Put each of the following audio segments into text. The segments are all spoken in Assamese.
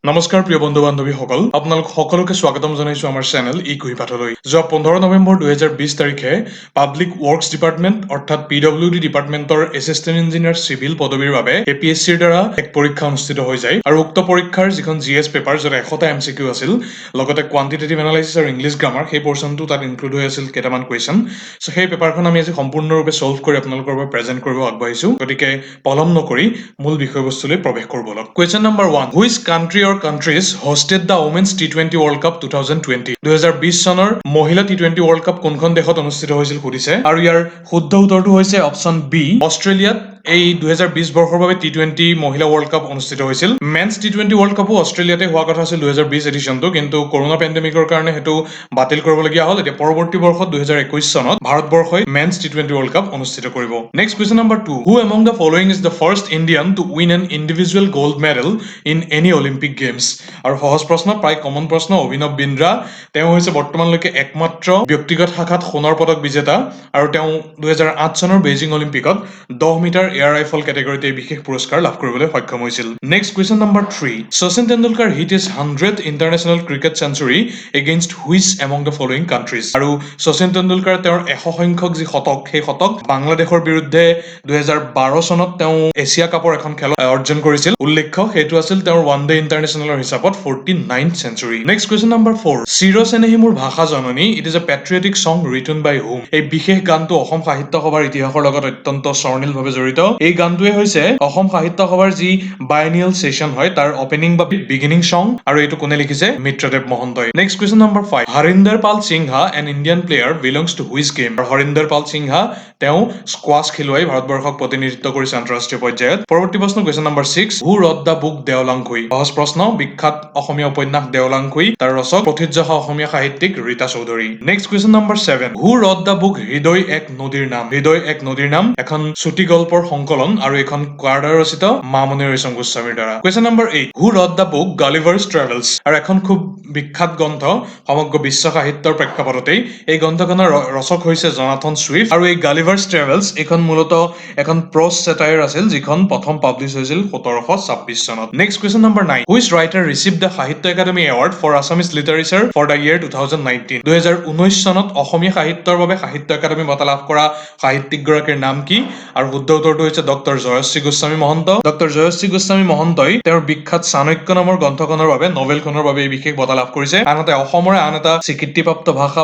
নমস্কাৰ প্ৰিয় বন্ধু বান্ধৱীসকল, আপোনালোক সকলোকে স্বাগতম জনাইছো আমাৰ চেনেল ই কুহি পাঠলৈ। যোৱা 15 নৱেম্বৰ 2020 তাৰিখে পাব্লিক ৱৰ্কছ ডিপাৰ্টমেণ্ট অৰ্থাৎ PWD ডিপাৰ্টমেণ্টৰ এছিষ্টেণ্ট ইঞ্জিনিয়াৰ চিভিল পদবীৰ বাবে APSCৰ দ্বাৰা এক পৰীক্ষা অনুষ্ঠিত হৈ যায় আৰু উক্ত পৰীক্ষাৰ যিখন GS পেপাৰ য'ত 100টা MCQ আছিল, লগতে কোৱান্টিটেটিভ এনালাইচিছ আৰু ইংলিছ গ্ৰামাৰ সেই পৰ্চনটো তাত ইনক্লুড হৈ আছিল কেইটামান কুৱেশ্যন। সো সেই পেপাৰখন আমি আজি সম্পূৰ্ণৰূপে সলভ কৰি আপোনালোকৰ বাবে প্ৰেজেণ্ট কৰিব আগবাঢ়িছো। গতিকে পলম নকৰি মূল বিষয়বস্তুলৈ প্ৰৱেশ কৰিব লওক। Question number 1, which country or countries hosted the Women's T20 World Cup 2020? 2020 চনৰ মহিলা T20 World Cup কোনখন দেশত অনুষ্ঠিত হৈছিল সুধিছে আৰু ইয়াৰ শুদ্ধ উত্তৰটো হৈছে অপচন বি, অষ্ট্ৰেলিয়াত। এই 2020 বৰ্ষৰ বাবে T20 মহিলা ৱৰ্ল্ড কাপ অনুষ্ঠিত হৈছিল। মেন্স T20 ৱৰ্ল্ড কাপো অষ্ট্ৰেলিয়াতে হোৱা কথা আছিল 2020 এডিশ্যনটো, কিন্তু কৰোনা পেণ্ডেমিকৰ কাৰণে সেইটো বাতিল কৰিবলগীয়া হ'ল। এতিয়া পৰৱৰ্তী বৰ্ষত 2021 চনত ভাৰতবৰ্ষই মেন্স T20 ৱৰ্ল্ড কাপ অনুষ্ঠিত কৰিব। Next question number 2, who among the following is the first Indian to win N individual gold medal in any Olympic games? আৰু সহজ প্ৰশ্ন, প্ৰায় কমন প্ৰশ্ন, অভিনৱ বিন্দ্ৰা। তেওঁ হৈছে বৰ্তমানলৈকে একমাত্ৰ ব্যক্তিগত শাখাত সোণৰ পদক বিজেতা আৰু তেওঁ 2008 চনৰ বেইজিং অলিম্পিকত 10 মিটাৰ এয়াৰ ৰাইফল কেটেগৰীতে এই বিশেষ পুৰস্কাৰ লাভ কৰিবলৈ সক্ষম হৈছিল। Next question number 3, Sachin Tendulkar hit his 100th international cricket century against which among the following countries? আৰু শচীন তেণ্ডুলকাৰ তেওঁৰ 100 সংখ্যক যি শতক, সেই শতক বাংলাদেশৰ বিৰুদ্ধে 2012 চনত তেওঁ এছিয়া কাপৰ এখন খেলত অৰ্জন কৰিছিল। উল্লেখ্য সেইটো আছিল তেওঁৰ ওৱান ডে ইণ্টাৰনেশ্যনেলৰ হিচাপত 49th century. Next question number 4, চিৰ চেনেহী মোৰ ভাষা জননী, ইট ইজ এ পেট্ৰিয়টিক সং ৰিটন বাই হুম? এই বিশেষ গানটো অসম সাহিত্য সভাৰ ইতিহাসৰ লগত অত্যন্ত স্বৰ্ণীলভাৱে জড়িত। এই গানটোৱে হৈছে অসম সাহিত্য সভাৰ যি বাইনিয়েল সেশন হয় তাৰ অপেনিং বা বিগিনিং সং, আৰু এইটো কোনে লিখিছে? মিত্ৰদেৱ মহন্তই। Next question number 5, Harinder Pal Singha an Indian player belongs to which game? Harinder Pal Singha তেওঁ স্কোৱাছ খেলুৱৈ, ভাৰতবৰ্ষক প্ৰতিনিধিত্ব কৰিছে আন্তঃৰাষ্ট্ৰীয় পৰ্যায়ত। পৰৱৰ্তী প্ৰশ্ন, question number 6, who wrote the book Deolangkhui? সহজ প্ৰশ্ন, বিখ্যাত অসমীয়া উপন্যাস দেওলাংখুই, তাৰ ৰচক প্ৰথিতযশা অসমীয়া সাহিত্যিক Rita Chowdhury. Next question number 7, who wrote the book হৃদয় এক নদীৰ নাম? হৃদয় এক নদীৰ নাম এখন চুটি গল্পৰ সংকলন আৰু এইখন কাৰ দ্বাৰা ৰচিত? মামণি ৰয়ছম গোস্বামীৰ দ্বাৰা। Question number 8, who wrote the book Gulliver's Travels? আৰু এখন খুব বিখ্যাত গ্ৰন্থ সমগ্ৰ বিশ্ব সাহিত্যৰ প্ৰেক্ষাপটতেই। এই গ্ৰন্থখনৰ ৰচক হৈছে জনাথন ছুইফ্ট আৰু এই গালিভাৰ্ছ ট্ৰেভেলছ এইখন মূলতঃ এখন প্ৰ'জ ছেটায়াৰ আছিল যিখন প্ৰথম পাব্লিছ হৈছিল 1726 চনত। Next question number 9, which writer receive the Sahitya Akademi award for Assamese literature for the year 2019? 2019 চনত অসমীয়া সাহিত্যৰ বাবে সাহিত্য একাডেমী বঁটা লাভ কৰা সাহিত্যিকগৰাকীৰ নাম কি? আৰু শুদ্ধ উত্তৰটো হৈছে ডক্টৰ জয়শ্ৰী গোস্বামী মহন্ত। ডক্টৰ জয়শ্ৰী গোস্বামী মহন্তই তেওঁৰ বিখ্যাত চাণক্য নামৰ গ্ৰন্থখনৰ বাবে, নভেলখনৰ বাবে এই বিশেষ বঁটা লাভ কৰিছে। আনহাতে অসমৰে আন এটা স্বীকৃতিপ্ৰাপ্ত ভাষা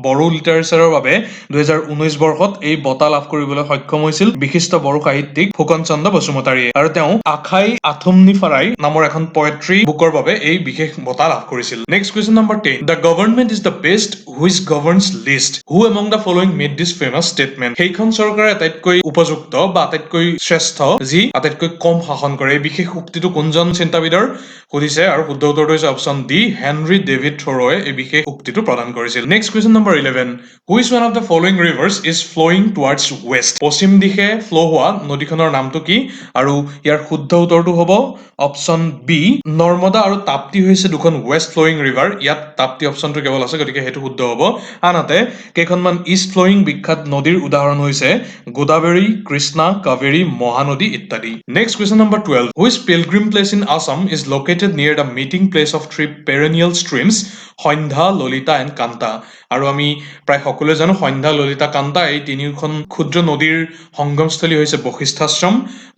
বড়ো লিটাৰেচাৰৰ বাবে 2019 বৰ্ষত এই বঁটা লাভ কৰিবলৈ সক্ষম হৈছিল বিশিষ্ট বড়ো সাহিত্যিক ফুকন চন্দ্ৰ বসুমতাৰীয়ে, আৰু তেওঁ আখাই আথুমনিফাৰাই নামৰ এখন পয়েট্ৰি বুকৰ বাবে এই বিশেষ বঁটা লাভ কৰিছিল। Next question number 10, the government is the best which governs least? Who among the following made this famous statement? সেইখন চৰকাৰে আটাইতকৈ উপযুক্ত বা আটাইতকৈ শ্ৰেষ্ঠ, যি আটাইতকৈ কম শাসন কৰে, এই বিশেষ উক্তিটো কোনজন চিন্তাবিদৰ সুধিছে? আৰু শুদ্ধ উত্তৰটো হৈছে option D, Henry David Thoreau এই বিশেষ উক্তিটো প্ৰদান কৰিছিল। Next question number 11, which one of the following rivers is flowing towards west? পশ্চিম দিশে ফ্ল' হোৱা নদীখনৰ নামটো কি? আৰু ইয়াৰ শুদ্ধ উত্তৰটো হ'ব অপচন বি, নৰ্মদা আৰু তাপ্তি হৈছে দুখন ৱেষ্ট ফ্ল'য়িং ৰিভাৰ। ইয়াত তাপ্তি অপচনটো কেৱল আছে, গতিকে সেইটো শুদ্ধ হ'ব। আনহাতে কেইখনমান ইষ্ট ফ্ল'য়িং বিখ্যাত নদীৰ উদাহৰণ হৈছে গোদাবৰী, কৃষ্ণা, কাবেৰী, মহানদী ইত্যাদি। Next question number 12, which pilgrim place in Assam is located near the meeting place of three perennial streams Sandhya, Lalita and Kanta? আৰু আমি প্ৰায় সকলোৱে জানো সন্ধ্যা, ললিতা, কান্তা এই তিনিওখন ক্ষুদ্ৰ নদীৰ সংগমস্থলী হৈছে বশিষ্ঠাশ্ৰম,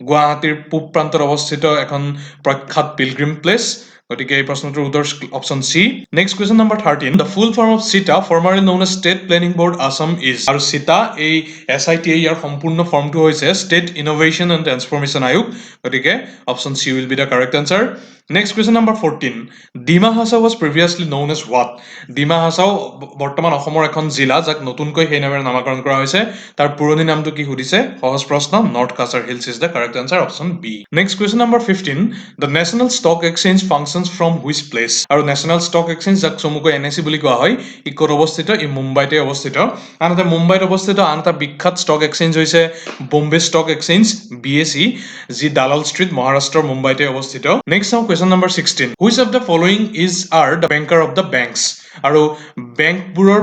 গুৱাহাটীৰ পূব প্ৰান্তত অৱস্থিত এখন প্ৰখ্যাত পিলগ্ৰিম প্লেচ। গতিকে এই প্ৰশ্নটোৰ উত্তৰ option C. Next question number 13, the full form of SITA formerly known as state planning board Assam is? আৰু চিটা এই SITA ইয়াৰ সম্পূৰ্ণ ফৰ্মটো হৈছে state innovation and transformation Aayog. গতিকে option C will be the correct answer. Next question number 14, Dima Hasao was previously known as what? Dima Hasao বৰ্তমান অসমৰ এখন জিলা যাক নতুনকৈ সেই নামেৰে নামাকৰণ কৰা হৈছে। তাৰ পুৰণি নামটো কি সুধিছে? সহজ প্ৰশ্ন, north Cachar hills is the correct answer, option B. Next question number 15, the national stock exchange functions from which place? আৰু নেশ্যনেল ষ্টক এক্সচেঞ্জ যাক চমুকৈ NSE বুলি কোৱা হয়, ই ক'ত অৱস্থিত? ই মুম্বাইতে অৱস্থিত। আনহাতে মুম্বাইত অৱস্থিত আন এটা বিখ্যাত ষ্টক এক্সচেঞ্জ হৈছে বম্বে ষ্টক এক্সচেঞ্জ BSE, যি দালাল ষ্ট্ৰীট, মহাৰাষ্ট্ৰৰ মুম্বাইতে অৱস্থিত। নেক্সট চাওঁ question number 16, which of the following is are the banker of the banks? আৰু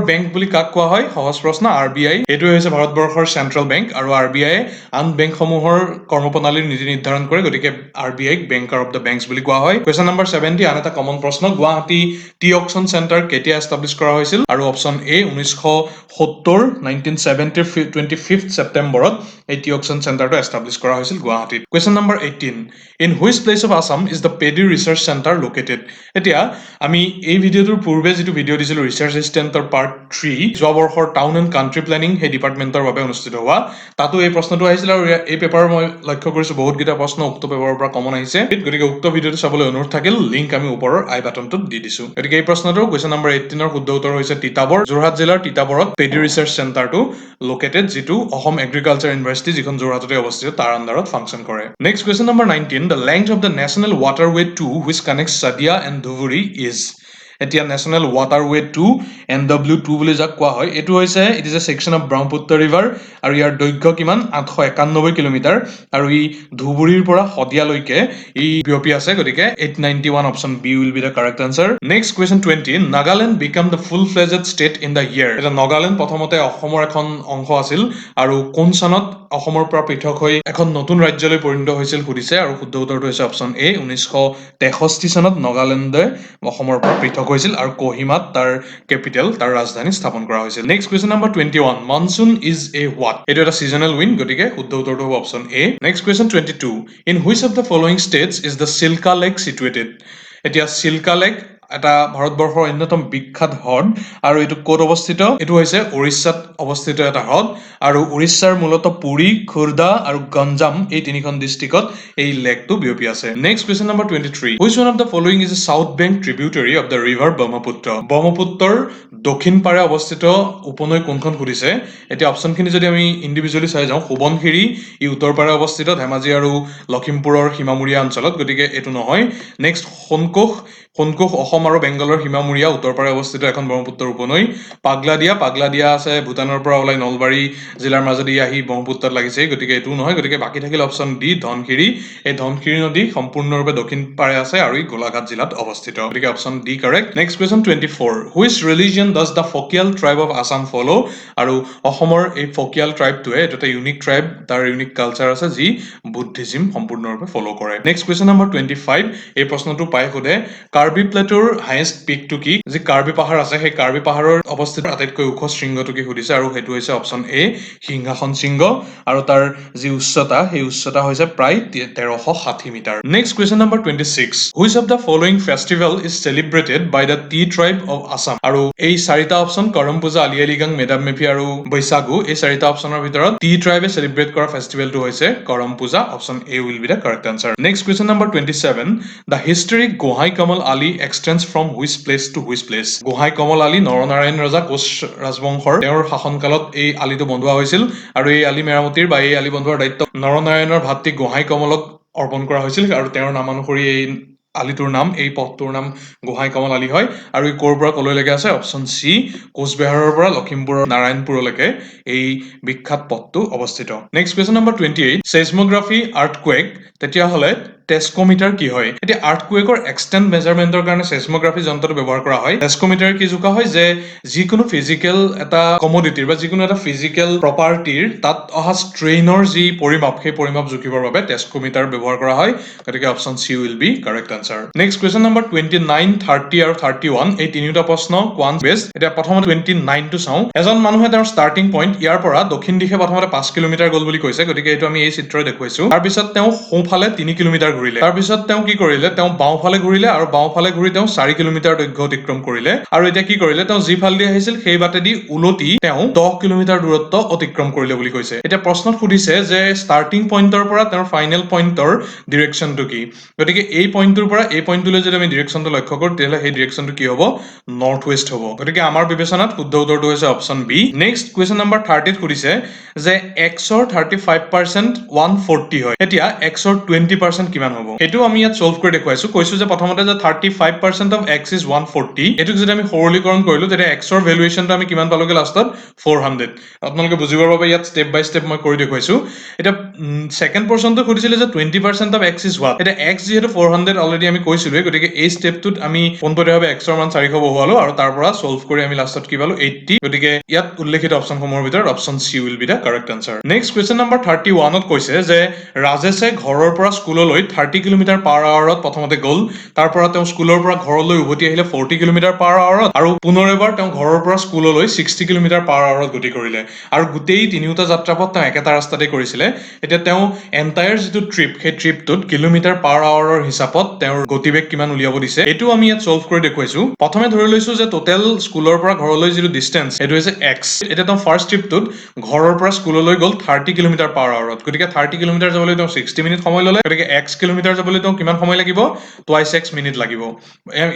বেংক বুলি কাক কোৱা হয় সহজ প্ৰশ্ন RBI এইটোৱে হৈছে ভাৰতবৰ্ষৰ চেন্ট্ৰেল বেংক আৰু RBI আন বেংকসমূহৰ কৰ্মপ্ৰণালীৰ নীতি নিৰ্ধাৰণ কৰে গতিকে RBI banker of the banks বুলি কোৱা হয় কোৱেশ্চন নম্বৰ 70 আন এটা কমন প্ৰশ্ন গুৱাহাটী টি অকচন চেণ্টাৰ কেতিয়া এষ্টাব্লিছ কৰা হৈছিল আৰু অপচন এ 1970 25 ছেপ্টেম্বৰত এই টি অকচন চেণ্টাৰটো এষ্টাব্লিছ কৰা হৈছিল গুৱাহাটীত question number 18 in which place of Assam is the paddy research centre located এতিয়া আমি এই ভিডিঅ'টোৰ পূৰ্বে যিটো ভিডিঅ' দিছিলোঁ ৰিচাৰ্চ এচিষ্টেণ্টৰ পাৰ্ট 3 যোৱা বৰ্ষৰ টাউন এণ্ড কাণ্ট্ৰি প্লেনিং সেই ডিপাৰ্টমেণ্টৰ বাবে অনুষ্ঠিত হোৱা তাতো এই প্ৰশ্নটো আহিছিল আৰু এই পেপাৰ মই লক্ষ্য কৰিছোঁ বহুতকেইটা প্ৰশ্ন উক্ত পেপাৰৰ পৰা কমন আহিছে গতিকে উক্ত ভিডিঅ'টো চাবলৈ অনুৰোধ থাকিল লিংক আমি ওপৰৰ আই বাটনটোত দি দিছোঁ গতিকে এই প্ৰশ্নটো কুৱেশ্যন নম্বৰ 18ৰ শুদ্ধ উত্তৰ হৈছে তিতাবৰ যোৰহাট জিলাৰ তিতাবৰত পেডি ৰিচাৰ্চ চেণ্টাৰটো লোকেটেড যিটো অসম এগ্ৰিকালচাৰ ইউনিভাৰ্চিটি যিখন যোৰহাটতে অৱস্থিত তাৰ আণ্ডাৰত ফাংচন কৰে next question number 19 the length of the national waterway 2 which connects Sadiya and Dhubri is এতিয়া নেশ্যনেল ৱাটাৰৱে 2 NW2 বুলি যাক কোৱা হয় এইটো হৈছে it is a section of Brahmaputra river আৰু ইয়াৰ দৈৰ্ঘ্য কিমান 891 কিলোমিটাৰ আৰু ই ধুবুৰীৰ পৰা শদিয়ালৈকে ই বিয়পি আছে গতিকে 891 option B will be the correct answer next question 20 Nagaland become the full fledged state in the year এটা নাগালেণ্ড প্ৰথমতে অসমৰ এখন অংশ আছিল আৰু কোন চনত অসমৰ পৰা পৃথক হৈ এখন নতুন ৰাজ্যলৈ পৰিণত হৈছিল সুধিছে আৰু শুদ্ধ উত্তৰটো হৈছে অপশ্যন এ 1963 চনত নাগালেণ্ডে অসমৰ পৰা পৃথক হৈছিল আৰু কোহিমাত তাৰ কেপিটেল তাৰ ৰাজধানী স্থাপন কৰা হৈছিল next question number 21 monsoon is a what এইটো এটা সিজনেল উইণ্ড গতিকে শুদ্ধ উত্তৰটো হ'ব option A next question 22 in which of the following states is the Chilka lake situated এতিয়া চিল্কা লেক এটা ভাৰতবৰ্ষৰ অন্যতম বিখ্যাত হ্ৰদ আৰু এইটো ক'ত অৱস্থিত এইটো হৈছে উৰিষ্যাত অৱস্থিত এটা হ্ৰদ আৰু উৰিষ্যাৰ মূলতঃ পুৰী খুৰ্দা আৰু গঞ্জাম এই তিনিখন ডিষ্ট্ৰিক্টত এই লেকটো বিয়পি আছে next question number 23 which one of the following is a south bank tributary of the river ব্ৰহ্মপুত্ৰৰ দক্ষিণ পাৰে অৱস্থিত উপনৈ কোনখন সুধিছে এতিয়া অপশ্যনখিনি যদি আমি ইণ্ডিভিজুৱেলি চাই যাওঁ সোৱণশিৰি ই উত্তৰ পাৰে অৱস্থিত ধেমাজি আৰু লখিমপুৰৰ সীমামূৰীয়া অঞ্চলত গতিকে এইটো নহয় নেক্সট সোণকোষ অসম আৰু বেংগলৰ সীমামূৰীয়া উত্তৰ পাৰে অৱস্থিত এখন ব্ৰহ্মপুত্ৰৰ উপনৈ পাগলাদিয়া আছে ভূটানৰ পৰা ওলাই নলবাৰী জিলাৰ মাজেদি আহি ব্ৰহ্মপুত্ৰত লাগিছে গতিকে এইটো নহয় গতিকে বাকী থাকিল অপশ্যন ডি ধনশিৰি এই ধনশিৰি নদী সম্পূৰ্ণৰূপে দক্ষিণ পাৰে আছে আৰু ই গোলাঘাট জিলাত অৱস্থিত গতিকে option D correct next question 24 which religion does the Phakial tribe of Assam follow' আৰু অসমৰ এই ফকিয়াল ট্ৰাইবটোৱে এইটো এটা ইউনিক ট্ৰাইব তাৰ ইউনিক কালচাৰ আছে যি বুদ্ধিজিম সম্পূৰ্ণৰূপে ফ'ল' কৰে নেক্সট কুৱেশ্যন নম্বৰ 25 এই প্ৰশ্নটো পাই সোধে কাৰ্বি প্লেটৰ হাইয়েষ্ট পিকটো কি যি কাৰ্বি পাহাৰ আছে সেই কাৰ্বি পাহাৰৰ অৱস্থিত আটাইতকৈ ওখ শৃংগটো কি সুধিছে আৰু সেইটো হৈছে অপশ্যন এ সিংহাসন শৃংগ আৰু তাৰ যি উচ্চতা সেই উচ্চতা হৈছে প্ৰায় 1360 metre next question number 26 which of the following festival is celebrated by the tea tribe of Assam আৰু এই চাৰিটা অপশ্যন কৰম পূজা আলি আই লৃগাং মেডাম মেফি আৰু বৈশাগু এই চাৰিটা অপশ্যনৰ ভিতৰত টি ট্ৰাইবে চেলিব্ৰেট কৰা ফেষ্টিভেলটো হৈছে Karam Puja option A will be the correct answer next question number 27 the historic Gohain Kamal Ali extends from which place to which place Gohain Kamal Ali Naranarayan ৰজা কোচ ৰাজবংশৰ তেওঁৰ শাসনকালত এই আলিটো বন্ধোৱা হৈছিল আৰু এই আলি মেৰামতিৰ বা এই আলি বন্ধোৱাৰ দায়িত্ব নৰনাৰায়ণৰ ভাতৃ গোহাঁই কমলক অৰ্পণ কৰা হৈছিল আৰু তেওঁৰ নামানুসৰি এই আলিটোৰ নাম এই পথটোৰ নাম গোহাঁই কমল আলি হয় আৰু ই ক'ৰ পৰা কলৈলৈকে আছে অপশ্যন চি কোচবিহাৰৰ পৰা লখিমপুৰৰ নাৰায়ণপুৰলৈকে এই বিখ্যাত পথটো অৱস্থিত নেক্সট কুৱেশ্যন নম্বৰ 28 চেইসমোগ্ৰাফী আৰ্থকুৱেক তেতিয়াহ'লে টেস্কোমিটাৰ কি হয় এতিয়া আৰ্থকুৱেকৰ এক্সটেণ্ট মেজাৰমেণ্টৰ কাৰণে চেইসমোগ্ৰাফী যন্ত্ৰটো ব্যৱহাৰ কৰা হয় টেস্কোমিটাৰ কি জোখা হয় যে যিকোনো ফিজিকেল এটা কমোডিটিৰ বা যিকোনো এটা ফিজিকেল প্ৰপাৰ্টিৰ তাত অহা ষ্ট্ৰেইনৰ যি পৰিমাপ সেই পৰিমাপ জুখিবৰ বাবে টেস্কোমিটাৰ ব্যৱহাৰ কৰা হয় গতিকে option C will B correct answer next question number 29 30 আৰু 31 এই তিনিটা প্ৰশ্ন কোৱান্ট বেছড এতিয়া প্ৰথমতে 29 টো চাওঁ এজন মানুহে তেওঁৰ ষ্টাৰ্টিং পইণ্ট ইয়াৰ পৰা দক্ষিণ দিশে প্ৰথমতে 5 কিলোমিটাৰ গ'ল বুলি কৈছে গতিকে এইটো আমি এই চিত্ৰই দেখুৱাইছো তাৰপিছত তেওঁ সোঁফালে 3 কিলোমিটাৰ ঘূৰিলে তাৰপিছত তেওঁ কি কৰিলে তেওঁ বাওঁফালে ঘূৰিলে আৰু বাওঁফালে ঘূৰি তেওঁ 4 কিলোমিটাৰ দৈৰ্ঘ্য অতিক্ৰম কৰিলে আৰু এতিয়া কি কৰিলে তেওঁ যি ফালেদি আহিছিল সেই বাটেদি উলটি তেওঁ 10 কিলোমিটাৰ দূৰত্ব অতিক্ৰম কৰিলে বুলি কৈছে এতিয়া প্ৰশ্নত সুধিছে যে ষ্টাৰ্টিং পইণ্টৰ পৰা তেওঁৰ ফাইনেল পইণ্টৰ ডিৰেকশ্যনটো কি গতিকে এই পইণ্টটোৰ পৰা এই পইণ্টটোলৈ যদি আমি ডিৰেকশ্যনটো লক্ষ্য কৰোঁ তেতিয়াহ'লে সেই ডিৰেকশ্যনটো কি হ'ব নৰ্থ ৱেষ্ট হ'ব গতিকে আমাৰ বিবেচনাত শুদ্ধ উত্তৰটো হৈছে option B next question number 30 ত সুধিছে যে x ৰ 35% 140 হয় এতিয়া x ৰ 20% কিমান কিমান হ'ব সেইটো আমি ইয়াত সলভ কৰি দেখুৱাইছো কৈছো যে প্ৰথমতে যে 35% of x is 140 এটুক যদি আমি সৰলীকৰণ কৰিলো তেতিয়া x ৰ ভ্যালুৱেশনটো আমি কিমান পালোগে লাষ্টত 400 আপোনালোকে বুজিবৰ বাবে ইয়াত স্টেপ বাই স্টেপ মই কৰি দেখুৱাইছো এটা সেকেন্ড পোৰশনটো খুদিছিলে যে 20% of x is what এটা x যেহেতু 400 অলৰেডি আমি কৈছিলো গতিকে এই স্টেপটোত আমি পোনপটীয়াভাৱে x ৰ মান 400 বহুৱালো আৰু তাৰ পৰা সলভ কৰি আমি লাষ্টত কি পালো 80 গতিকে ইয়াত উল্লেখিত অপচনসমূহৰ ভিতৰত option C will be the correct answer next question number 31 ত কৈছে যে ৰাজেশে ঘৰৰ পৰা স্কুললৈ 30 কিলোমিটাৰ পাৰ আৱাৰত প্ৰথমতে গ'ল তাৰ পৰা তেওঁ স্কুলৰ পৰা ঘৰলৈ উভতি আহিলে 40 কিলোমিটাৰ পাৰ আৱাৰত আৰু পুনৰ এবাৰ তেওঁ ঘৰৰ পৰা স্কুললৈ 60 কিলোমিটাৰ পাৰ আৱাৰত গতি কৰিলে আৰু গোটেই তিনিওটা যাত্ৰাপথ তেওঁ একেটা ৰাস্তাতে কৰিছিলে এতিয়া তেওঁ এন্টায়াৰ যেটো ট্ৰিপ সেই ট্ৰিপটোত কিলোমিটাৰ পাৰ আৱাৰৰ হিচাপত তেওঁৰ গতিবেগ কিমান উলিয়াব দিছে এটো আমি ইয়াত সলভ কৰি দেখুৱাইছো প্ৰথমে ধৰি লৈছো যে টোটেল স্কুলৰ পৰা ঘৰলৈ যেটো ডিসটেন্স এটো হৈছে x এটা তেওঁ ফাৰ্স্ট ট্ৰিপটোত ঘৰৰ পৰা স্কুললৈ গ'ল 30 কিলোমিটাৰ পাৰ আৱাৰত গতিকে 30 কিলোমিটাৰ যাবলৈ তেওঁ 60 মিনিট সময় ললে গতিকে x কিলোমিটাৰ যাবলৈ তেওঁ কিমান সময় লাগিব টুৱাইস x মিনিট লাগিব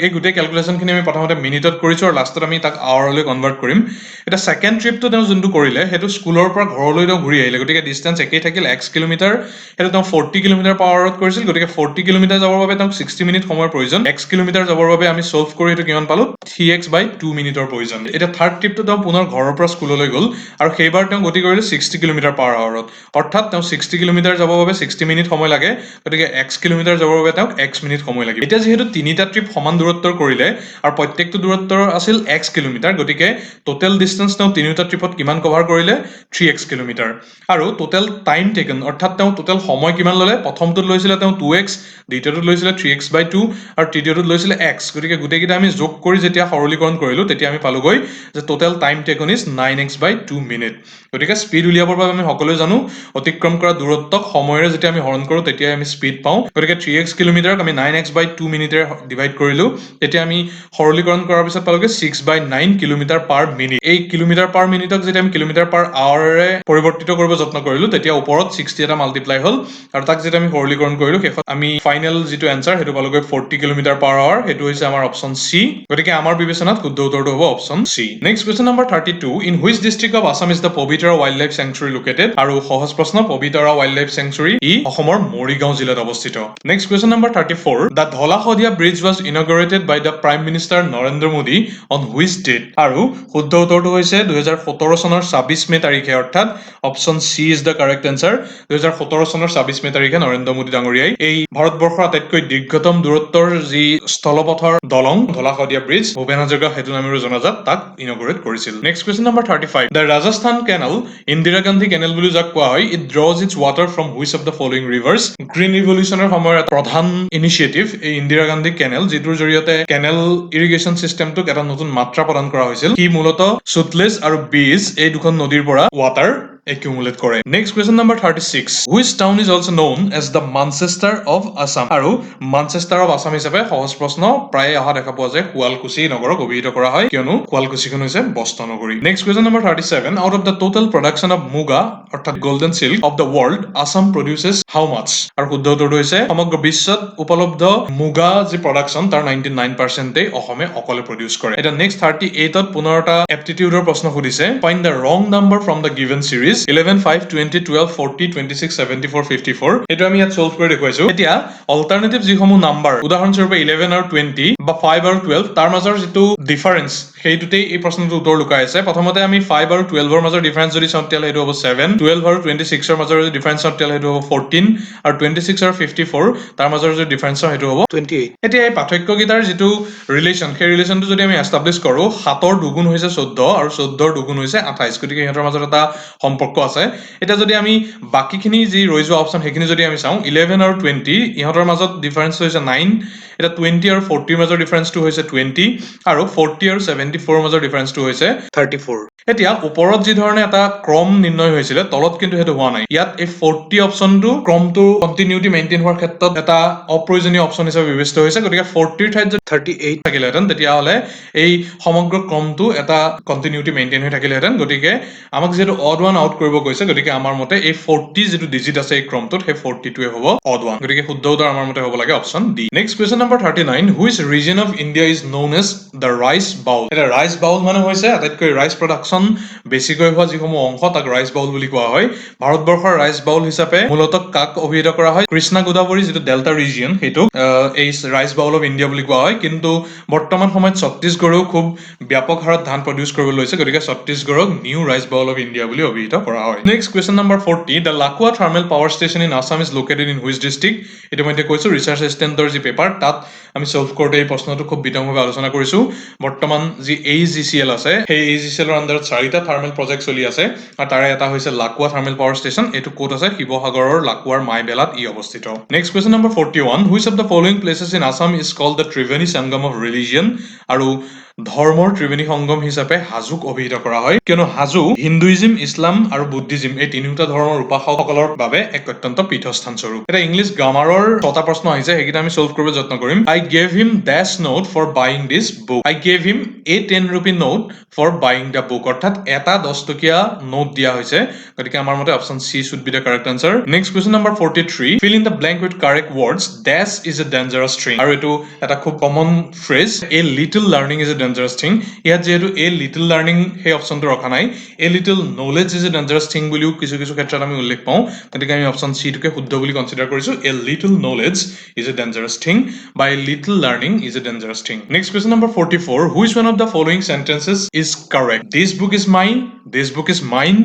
এই গোটেই ক্যালকুলেশনখিনি আমি প্ৰথমতে মিনিটত কৰিছো আৰু লাষ্টত আমি তাক আৱাৰলৈ কনভাৰ্ট কৰিম এটা সেকেন্ড ট্ৰিপটো তেওঁ যোনটো কৰিলে হেতু স্কুলৰ পৰা ঘৰলৈ তেওঁ ঘূৰি আহিলে গতিকে ডিসটেন্স একেই থাকিল x কিলোমিটাৰ হেতু তেওঁ 40 কিলোমিটাৰ পাৰ আৱাৰত কৰিছিল গতিকে 40 কিলোমিটাৰ যাবৰ বাবে তেওঁ 60 মিনিট সময়ৰ প্ৰয়োজন x কিলোমিটাৰ যাবৰ বাবে আমি সলভ কৰি এটো কিমান পালো 3x/2 মিনিটৰ প্ৰয়োজন এটা থাৰ্ড ট্ৰিপটো তেওঁ পুনৰ ঘৰৰ পৰা স্কুললৈ গ'ল আৰু সেইবাৰ তেওঁ গতি কৰিলে 60 কিলোমিটাৰ পাৰ আৱাৰত অৰ্থাৎ তেওঁ 60 কিলোমিটাৰ যাবৰ বাবে 60 মিনিট সময় লাগে গতিকে x কিলোমিটাৰ যাবৰ বাবে তেওঁক x মিনিট সময় লাগিব এতিয়া যেহেতু তিনিটা ট্ৰিপ সমান দূৰত্বৰ কৰিলে আৰু প্ৰত্যেকটো দূৰত্বৰ আছিল x কিলোমিটাৰ গতিকে টোটেল ডিসটেন্স তেওঁ তিনিটা ট্ৰিপত কিমান কভাৰ কৰিলে 3x কিলোমিটাৰ আৰু টোটেল টাইম টেকেন অৰ্থাৎ তেওঁ টোটেল সময় কিমান ললে প্ৰথমটোত লৈছিলে তেওঁ 2x দ্বিতীয়টোত লৈছিলে 3x/2 আৰু তৃতীয়টোত লৈছিলে x গতিকে গোটেইকেইটা আমি যোগ কৰি যেতিয়া সৰলীকৰণ কৰিলো তেতিয়া আমি পালোগৈ যে total time taken is 9x/2 minute গতিকে স্পিড উলিয়াবৰ বাবে আমি সকলোৱে জানো অতিক্ৰম কৰা দূৰত্বক সময়ৰে যেতিয়া আমি হৰণ কৰো তেতিয়া আমি স্পিড পাওঁ গতিকে 3x কিলোমিটাৰক আমি 9x/2 মিনিটেৰে ডিভাইড কৰিলো তেতিয়া আমি সৰলীকৰণ কৰাৰ পিছত পালোগে 6/9 কিলোমিটাৰ পাৰ মিনিট এই কিলোমিটাৰ পাৰ মিনিটক যেতিয়া আমি কিলোমিটাৰ পাৰ আৱাৰৰে পৰিৱৰ্তিত কৰিব যত্ন কৰিলো তেতিয়া ওপৰত 60 এটা মাল্টিপ্লাই হল আৰু তাক যেতিয়া আমি সৰলীকৰণ কৰিলো শেষত আমি ফাইনেল যেটো আনসাৰ হেতু পালোগে 40 কিলোমিটাৰ পাৰ আৱাৰ হেতু হৈছে আমাৰ অপচন সি গতিকে আমাৰ বিবেচনাত শুদ্ধ উত্তৰটো হ'ব option C next question number 32 in which district of Assam is the Pobitora wildlife sanctuary located আৰু সহজ প্ৰশ্ন পবিতৰা ওয়াইল্ড লাইফ স্যাংচুৰী ই অসমৰ মৰিগাঁও জিলাত অৱস্থিত next question number 34 the Dhola Sadiya bridge was inaugurated by the Prime Minister Narendra Modi on which date আৰু শুদ্ধ উত্তৰটো হৈছে 2017 চনৰ 26 মে তাৰিখে অৰ্থাৎ option C is the correct answer 2017 চনৰ 26 মে তাৰিখে নৰেন্দ্ৰ মোদী ডাঙৰীয়াই এই ভাৰতবৰ্ষৰ আটাইতকৈ দীৰ্ঘতম দূৰত্বৰ যি স্থলপথৰ দলং ধলা শদিয়া ব্ৰিজ ভূপেন হাজৰিকা সেতু নামেৰে জনাজাত তাক ইনঅগ্ৰেট কৰিছিল next question number 35 the Rajasthan canal Indira Gandhi canal বুলি যাক কোৱা হয় it draws its water from which of the following rivers green ৰিভলিউচনৰ সময়ৰ প্ৰধান ইনিচিয়েটিভ এই ইন্দিৰা গান্ধী কেনেল যিটোৰ জৰিয়তে কেনেল ইৰিগেশ্যন সিস্টেমটোক এটা নতুন মাত্ৰা প্ৰদান কৰা হৈছিল কি মূলতঃ সুতলেজ আৰু বিজ এই দুখন নদীৰ পৰা ৱাটাৰ accumulate কৰে next question number 36 which town is also known as the Manchester of Assam আৰু Manchester of Assam হিচাপে সহজ প্ৰশ্ন প্ৰায় অহা দেখা পোৱা যায় শুৱালকুছি নগৰক অভিহিত কৰা হয় কিয়নো শুৱালকুছিখন হৈছে বস্ত্ৰ নগৰী next question number 37 out of the total production of muga অৰ্থাৎ golden silk of the world Assam produces how much আৰু শুদ্ধ উত্তৰটো হৈছে সমগ্ৰ বিশ্বত উপলব্ধ মুগা যি প্ৰডাকচন তাৰ 99% এ অসমে অকলে প্ৰডিউস কৰে এটা next 38 ত পুনৰটা এপ্টিটিউডৰ প্ৰশ্ন সুধিছে find the wrong number from the given series 11 5 20 12 40 26 74 54 এটো আমি ইয়াত সলভ কৰি দেখুৱাইছো এতিয়া অল্টাৰনেটিভ যিসমূহ নাম্বাৰ উদাহৰণস্বৰূপে 11 আৰু 20 বা 5 আৰু 12 তাৰ মাজৰ যেটো ডিফাৰেন্স সেইটোতেই এই প্ৰশ্নটোৰ উত্তৰ লুকাই আছে প্ৰথমতে আমি 5 আৰু 12 ৰ মাজৰ ডিফাৰেন্স যদি চাওঁ তেতিয়াহলে এটো হ'ব 7 12 আৰু 26 ৰ মাজৰ যদি ডিফাৰেন্স চাওঁ তেতিয়াহলে এটো হ'ব 14 আৰু 26 আৰু 54 তাৰ মাজৰ যদি ডিফাৰেন্স চাওঁ হেতু হ'ব 28 এতিয়া এই পাৰ্থক্যকেইটাৰ যেটো ৰিলেচন সেই ৰিলেচনটো যদি আমি এস্টাবলিশ কৰো 7 ৰ দুগুণ হৈছে 14 আৰু 14 ৰ দুগুণ হৈছে 28 গতিকে ইহঁতৰ মাজত এটা সম্পৰ্ক আছে এটা যদি আমি বাকিখিনি যি ৰৈ যোৱা অপচন সেইখিনি যদি আমি চাওঁ 11 আৰু 20 ইহঁতৰ মাজত ডিফাৰেন্স হৈছে 9 এটা 20 আৰু 40 ৰ মাজৰ ডিফাৰেন্সটো হৈছে 20 আৰু 40 আৰু 74 ৰ মাজৰ ডিফাৰেন্সটো হৈছে 34 এতিয়া ওপৰত যি ধৰণে এটা ক্ৰম নিৰ্ণয় হৈছিল তলত কিন্তু হেতু হোৱা নাই ইয়াত এই 40 অপচনটো ক্ৰমটো কন্টিনিউটি মেইনটেইন হোৱাৰ ক্ষেত্ৰত এটা অপ্ৰয়োজনীয় অপচন হিচাপে বিবেচিত হৈছে গতিকে 40 ৰ ঠাইত যদি 38 থাকিলেহেঁতেন তেতিয়াহলে এই সমগ্ৰ ক্ৰমটো এটা কন্টিনিউটি মেইনটেইন হৈ থাকিলেহেঁতেন গতিকে আমাক যেটো অড ওৱান আউট কৰিব কৈছে গতিকে আমাৰ মতে এই 40 যেটো ডিজিট আছে এই ক্ৰমটোত সেই 40 টোৱে হ'ব অড ওৱান গতিকে শুদ্ধ উত্তৰ আমাৰ মতে হ'ব লাগে option D next question number 39 which region of India is known as the rice bowl এটা rice bowl মানে হৈছে আটাইতকৈ ৰাইচ প্ৰডাকচন প্ৰডাকশ্যন বেছিকৈ হোৱা যিসমূহ অংশ তাক ৰাইচ বাউল বুলি কোৱা হয় ভাৰতবৰ্ষৰ ৰাইচ বাউল হিচাপে মূলতঃ কাক অভিহিত কৰা হয় কৃষ্ণা গোদাবৰী যিটো ডেল্টা ৰিজিয়ন সেইটোক এই ৰাইচ বাউল অফ ইণ্ডিয়া বুলি কোৱা হয় কিন্তু বৰ্তমান সময়ত ছত্তীশগড়েও খুব ব্যাপক হাৰত ধান প্ৰডিউচ কৰিব লৈছে গতিকে ছত্তীশগড়ক new rice bowl of India বুলি অভিহিত কৰা হয় next question number 40 the Lakuwa thermal power station in Assam is located in which district ইতিমধ্যে কৈছো ৰিচাৰ্চ এছিষ্টেণ্টৰ যি পেপাৰ তাত আমি সলভ কৰোঁতে এই প্ৰশ্নটো খুব বিতংভাৱে আলোচনা কৰিছো বৰ্তমান যি AGCL আছে সেই AGCL ৰ আণ্ডাৰত 4টা থাৰ্মেল প্ৰজেক্ট চলি আছে আৰু তাৰে এটা হৈছে লাকুৱা থাৰ্মেল পাৱাৰ ষ্টেচন এইটো ক'ত আছে শিৱসাগৰৰ লাকুৱাৰ মাইবেলাত ই অৱস্থিত next question number 41 which of the following places in Assam is called the Triveni Sangam of religion আৰু ধৰ্মৰ ত্ৰিবেণী সংগম হিচাপে হাজোক অভিহিত কৰা হয় কিয়নো হাজো হিন্দুইজম ইছলাম আৰু বুদ্ধিজম এই তিনিওটা ধৰ্মৰ উপাসকসকলৰ বাবে এক অত্যন্ত পীঠস্থান স্বৰূপ এটা ইংলিছ গ্ৰামাৰৰ 6টা প্ৰশ্ন আহিছে সেইকেইটা আমি সলভ কৰিব যত্ন কৰিম I gave him dash note for buying this book I gave him a 10 rupee note for buying the book অৰ্থাৎ এটা 10 টকীয়া নোট দিয়া হৈছে গতিকে আমাৰ মতে option C should be the correct answer next question number 43 fill in the blank with correct words dash is a dangerous thing আৰু এটো এটা খুব common phrase a little learning is a dangerous thing ইয়াত যেহেতু a little learning সেই অপচনটো ৰখা নাই a little knowledge is a dangerous thing বুলিও কিছু কিছু ক্ষেত্ৰত আমি উল্লেখ পাওঁ গতিকে আমি অপচন C টোকে শুদ্ধ বুলি কনসিডাৰ কৰিছো a little knowledge is a dangerous thing by little learning is a dangerous thing next question number 44 which one of the following sentences is correct this book is mine this book is mine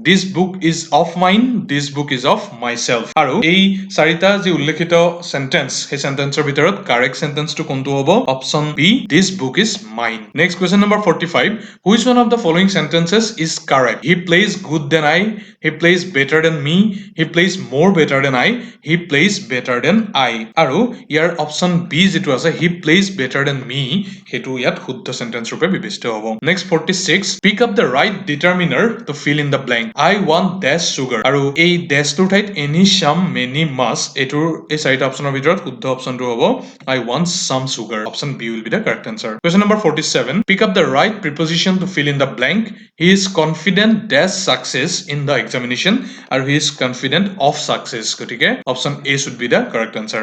this book is of mine this book is of myself আৰু এই চাৰিটা যি উল্লেখিত সেন্টেন্স সেই সেন্টেন্সৰ ভিতৰত কাৰেক্ট সেন্টেন্সটো কোনটো হ'ব option B this book is mine next question number 45 which one of the following sentences is correct he plays good than I he plays better than me he plays more better than I he plays better than I আৰু ইয়াৰ অপচন B যেটো আছে he plays better than me হেতু ইয়াত শুদ্ধ সেন্টেন্স ৰূপে বিবেচিত হ'ব next 46 pick up the right determiner to fill in the blank I want dash sugar আৰু এই dash টোৰ ঠাইত any some many must এটোৰ এই চাৰিটা অপচনৰ ভিতৰত শুদ্ধ অপচনটো হ'ব I want some sugar option B will be the correct answer question number 47 pick up the right preposition to fill in the blank he is confident dash success in the examination আৰু he is confident of success গতিকে option A should be the correct answer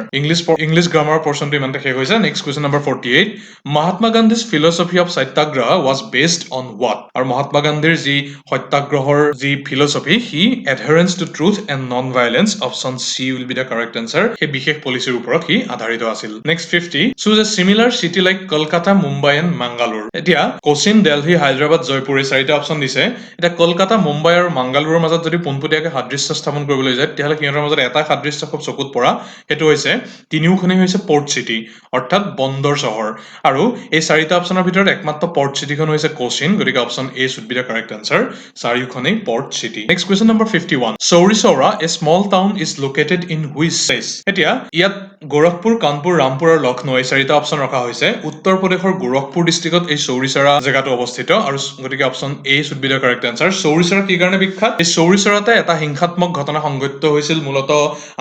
English grammar portion টো ইমানতে শেষ হৈছে next question number 48 Mahatma Gandhi's philosophy of satyagraha was based on what আৰু মহাত্মা গান্ধীৰ যি সত্যাগ্ৰহৰ যি philosophy he adherence to truth and non-violence option C will be the correct answer সেই বিশেষ পলিচিৰ ওপৰত হি আধাৰিত আছিল next 50 choose a similar city like Kolkata Mumbai and Mangalore এতিয়া কোচিন দিল্লী হায়দৰাবাদ জয়পুৰ এই চাৰিটা অপচন দিছে এটা কলকাতা মুম্বাই আৰু মাংগালোৰৰ মাজত যদি পোনপটীয়াকৈ সাদৃশ্য স্থাপন কৰিবলৈ যায় তেতিয়াহ'লে সিহঁতৰ মাজত এটা সাদৃশ্য খুব চকুত পৰা সেইটো হৈছে তিনিওখনেই হৈছে পৰ্ট সিটি অৰ্থাৎ বন্দৰ চহৰ আৰু এই চাৰিটা অপচনৰ ভিতৰত একমাত্ৰ পৰ্ট সিটিখন হৈছে কোচিন গতিকে option A should be the correct answer চাৰিওখনেই port city next question number 51 Chauri Chaura a small town is located in which place এতিয়া ইয়াত গোৰখপুৰ কানপুৰ ৰামপুৰ আৰু লক্ষ্ণৌ এই চাৰিটা অপচন ৰখা হৈছে উত্তৰ প্ৰদেশৰ গোৰখপুৰ ডিস্ট্ৰিক্টত এই চৌৰি চৌৰা জায়গাটো অৱস্থিত আৰু গতিকে option A should be the correct answer চৌৰি চৌৰা কি কাৰণে বিখ্যাত এই চৌৰি চৌৰাতে এটা হিংসাত্মক ঘটনা সংঘটিত হৈছিল মূলতঃ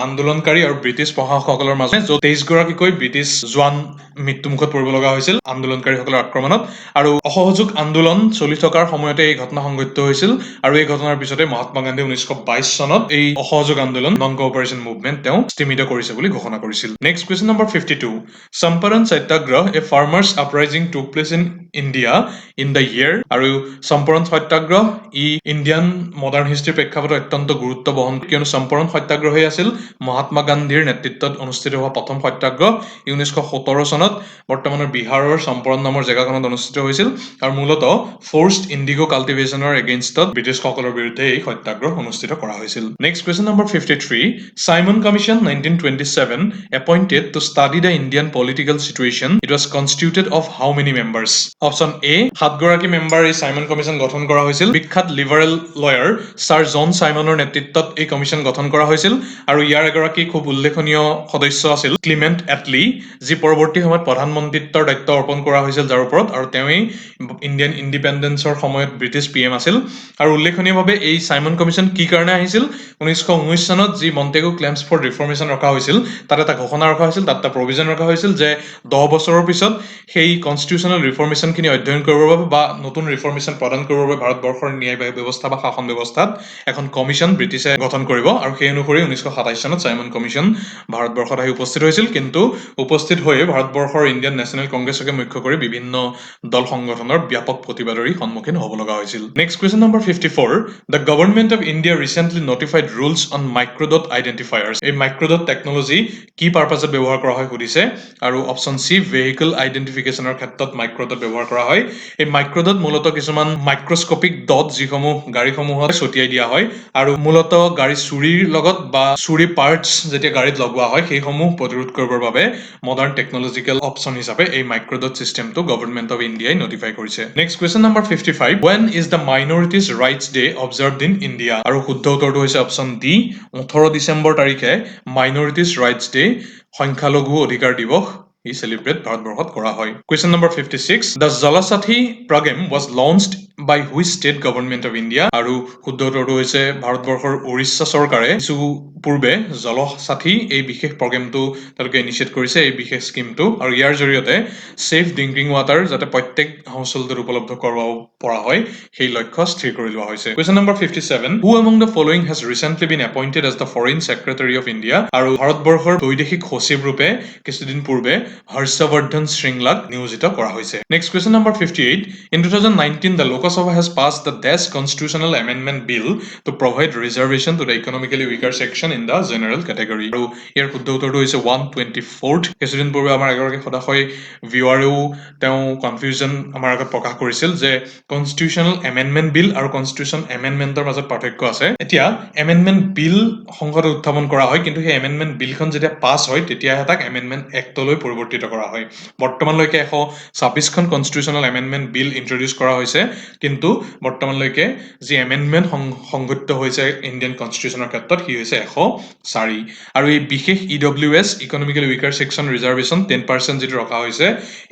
আন্দোলনকাৰী আৰু ব্ৰিটিছ প্ৰশাসকসকলৰ মাজত য'ত 23 গৰাকীকৈ ব্ৰিটিছ জোৱান মৃত্যুমুখত পৰিব লগা হৈছিল আন্দোলনকাৰীসকলৰ আক্ৰমণত আৰু অসহযোগ আন্দোলন চলি থকাৰ সময়তে এই ঘটনা সংঘটিত হৈছিল আৰু এই ঘটনাৰ পিছতে মহাত্মা গান্ধী 1922 চনত এই অসহযোগ আন্দোলন নন কোঅপাৰেচন মুভমেন্ট তেওঁ স্থিমিত কৰিছে বুলি ঘোষণা কৰিছিল নেক্সট কুৱেশ্যন নম্বৰ 52 চম্পাৰণ সত্যাগ্ৰহ এ ফাৰ্মাৰ্ছ আপৰাইজিং টুক place in India in the year আৰু চম্পাৰণ সত্যাগ্ৰহ ই ইণ্ডিয়ান মডাৰ্ণ হিষ্ট্ৰীৰ প্ৰেক্ষাপটত অত্যন্ত গুৰুত্ব বহন কিয়নো চম্পাৰণ সত্যাগ্ৰহেই আছিল মহাত্মা গান্ধীৰ নেতৃত্বত অনুষ্ঠিত হোৱা প্ৰথম সত্যাগ্ৰহ 1917 চনত বৰ্তমানৰ বিহাৰৰ চম্পাৰণ নামৰ জেগাখনত অনুষ্ঠিত হৈছিল আৰু মূলতঃ ফৰ্চড ইণ্ডিগো কাল্টিভেশ্যনৰ এগেইনষ্টত ব্ৰিটিছসকলৰ বিৰুদ্ধে এই সত্যাগ্ৰহ অনুষ্ঠিত কৰা হৈছিল next question number 53 Simon Commission 1927 appointed to study the Indian political situation it was constituted of how many members option A 7 গৰাকী মেম্বাৰ এই সাইমন কমিশন গঠন কৰা হৈছিল বিখ্যাত লিবাৰেল লয়াৰ ছাৰ জন সাইমনৰ নেতৃত্বত এই কমিশন গঠন কৰা হৈছিল আৰু ইয়াৰ এগৰাকী খুব উল্লেখনীয় সদস্য আছিল ক্লিমেন্ট এটলি যি পৰৱৰ্তী সময়ত প্ৰধানমন্ত্ৰীত্বৰ দায়িত্ব অৰ্পণ কৰা হৈছিল যাৰ ওপৰত আৰু তেওঁই ইণ্ডিয়ান ইন্ডিপেন্ডেন্সৰ সময়ত ব্ৰিটিছ পিএম আছিল আৰু উল্লেখনীয়ভাৱে এই সাইমন কমিশন কি কাৰণে আহিছিল 1919 চনত যি মন্টেগু ক্লেমছ ফৰ ৰিফৰ্মেশ্যন ৰখা হৈছিল তাত এটা ঘোষণা ৰখা হৈছিল তাত এটা প্ৰভিজন ৰখা হৈছিল যে 10 বছৰৰ পিছত সেই কনষ্টিটিউচনেল কনষ্টিটিউচনেল ৰিফৰ্মেশ্যনখিনি অধ্যয়ন কৰিবৰ বাবে বা নতুন ৰিফৰ্মেশ্যন প্ৰদান কৰিবৰ বাবে ভাৰতবৰ্ষৰ ন্যায় ব্যৱস্থা বা শাসন ব্যৱস্থাত এখন কমিশ্যন ব্ৰিটিছে গঠন কৰিব আৰু সেই অনুসৰি 1927 চনত চাইমন কমিশ্যন ভাৰতবৰ্ষত আহি উপস্থিত হৈছিল কিন্তু উপস্থিত হৈ ভাৰতবৰ্ষৰ ইণ্ডিয়ান নেশ্যনেল কংগ্ৰেছকে মুখ্য কৰি বিভিন্ন দল সংগঠনৰ ব্যাপক প্ৰতিবাদৰ সন্মুখীন হ'ব লগা হৈছিল next question number 54 the government of India recently notified rules on microdot identifiers এই মাইক্ৰডট টেকনলজি কি পাৰপাছত ব্যৱহাৰ কৰা হয় সুধিছে আৰু অপশ্যন চি ভেহিকল আইডেণ্টিফিকেশ্যনৰ ক্ষেত্ৰত মাইক্ৰডট ব্যৱহাৰ কৰা হয় এই মাইক্ৰডট মূলতঃ কিছুমান মাইক্ৰস্কপিক ডট যিসমূহ গাড়ীসমূহত ছটিয়াই দিয়া হয় আৰু মূলতঃ গাড়ী চুৰিৰ লগত বা চুৰি পাৰ্টছ যেতিয়া গাড়ীত লগোৱা হয় সেইসমূহ প্ৰতিৰোধ কৰিবৰ বাবে মডাৰ্ণ টেকনলজিকেল অপশ্যন হিচাপে এই মাইক্ৰডট চিষ্টেমটো গভৰ্ণমেণ্ট অফ ইণ্ডিয়াই নটিফাই কৰিছে next question number 55 when is the minorities rights day observed in India আৰু শুদ্ধ উত্তৰটো হৈছে অপশ্যন ডি 18 ডিচেম্বৰ তাৰিখে মাইনৰিটিজ ৰাইটছ ডে সংখ্যালঘু অধিকাৰ দিৱস ই সেলিব্ৰেট ভাৰতবৰ্ষত কৰা হয় question number 56 the Jalsathi programme was launched by which state government of India আৰু শুদ্ধ উত্তৰটো হৈছে ভাৰতবৰ্ষৰ উৰিষ্যা চৰকাৰে কিছু পূৰ্বে জলসাথী এই বিশেষ প্ৰগ্ৰেমটো তেওঁলোকে ইনিচিয়েট কৰিছে এই বিশেষ স্কিমটো আৰু ইয়াৰ জৰিয়তে ছেফ ড্ৰিংকিং ৱাটাৰ যাতে প্ৰত্যেক হাউচহোল্ডত উপলব্ধ কৰাব পৰা হয় সেই লক্ষ্য স্থিৰ কৰি লোৱা হৈছে question number 57 who among the following has recently been appointed as the foreign secretary of India আৰু ভাৰতবৰ্ষৰ বৈদেশিক সচিব ৰূপে কিছুদিন পূৰ্বে হৰ্ষবৰ্ধন শৃংলাক নিয়োজিত কৰা হৈছে next question number 58 in 2019 the Lok Sabha has passed the Dash Constitutional Amendment Bill to provide reservation to the economically weaker section in the general category আৰু ইয়াৰ শুদ্ধ উত্তৰটো হৈছে 124th কিছুদিন পূৰ্বে আমাৰ এগৰাকী সদাশয় ভিউৱাৰেও তেওঁ কনফিউজন আমাৰ আগত প্ৰকাশ কৰিছিল যে কনষ্টিটিউচনেল এমেণ্ডমেণ্ট বিল আৰু কনষ্টিটিউচন এমেণ্ডমেণ্টৰ মাজত পাৰ্থক্য আছে এতিয়া এমেণ্ডমেণ্ট বিল সংসদত উত্থাপন কৰা হয় কিন্তু সেই এমেণ্ডমেণ্ট বিলখন যেতিয়া পাছ হয় তেতিয়াহে তাক এমেণ্ডমেণ্ট এক্টলৈ পৰিৱৰ্তিত কৰা হয় বৰ্তমানলৈকে 126খন কনষ্টিটিউচনেল এমেণ্ডমেণ্ট বিল ইন্ট্ৰডিউচ কৰা হৈছে কিন্তু বৰ্তমানলৈকে যি এমেণ্ডমেণ্ট সংগঠিত হৈছে ইণ্ডিয়ান কনষ্টিটিউচনৰ ক্ষেত্ৰত সি হৈছে 104 আৰু এই বিশেষ EWS ইকনমিক্যালি উইকাৰ সেকশন ৰিজাৰ্ভেশ্যন 10% যেটো ৰখা হৈছে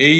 এই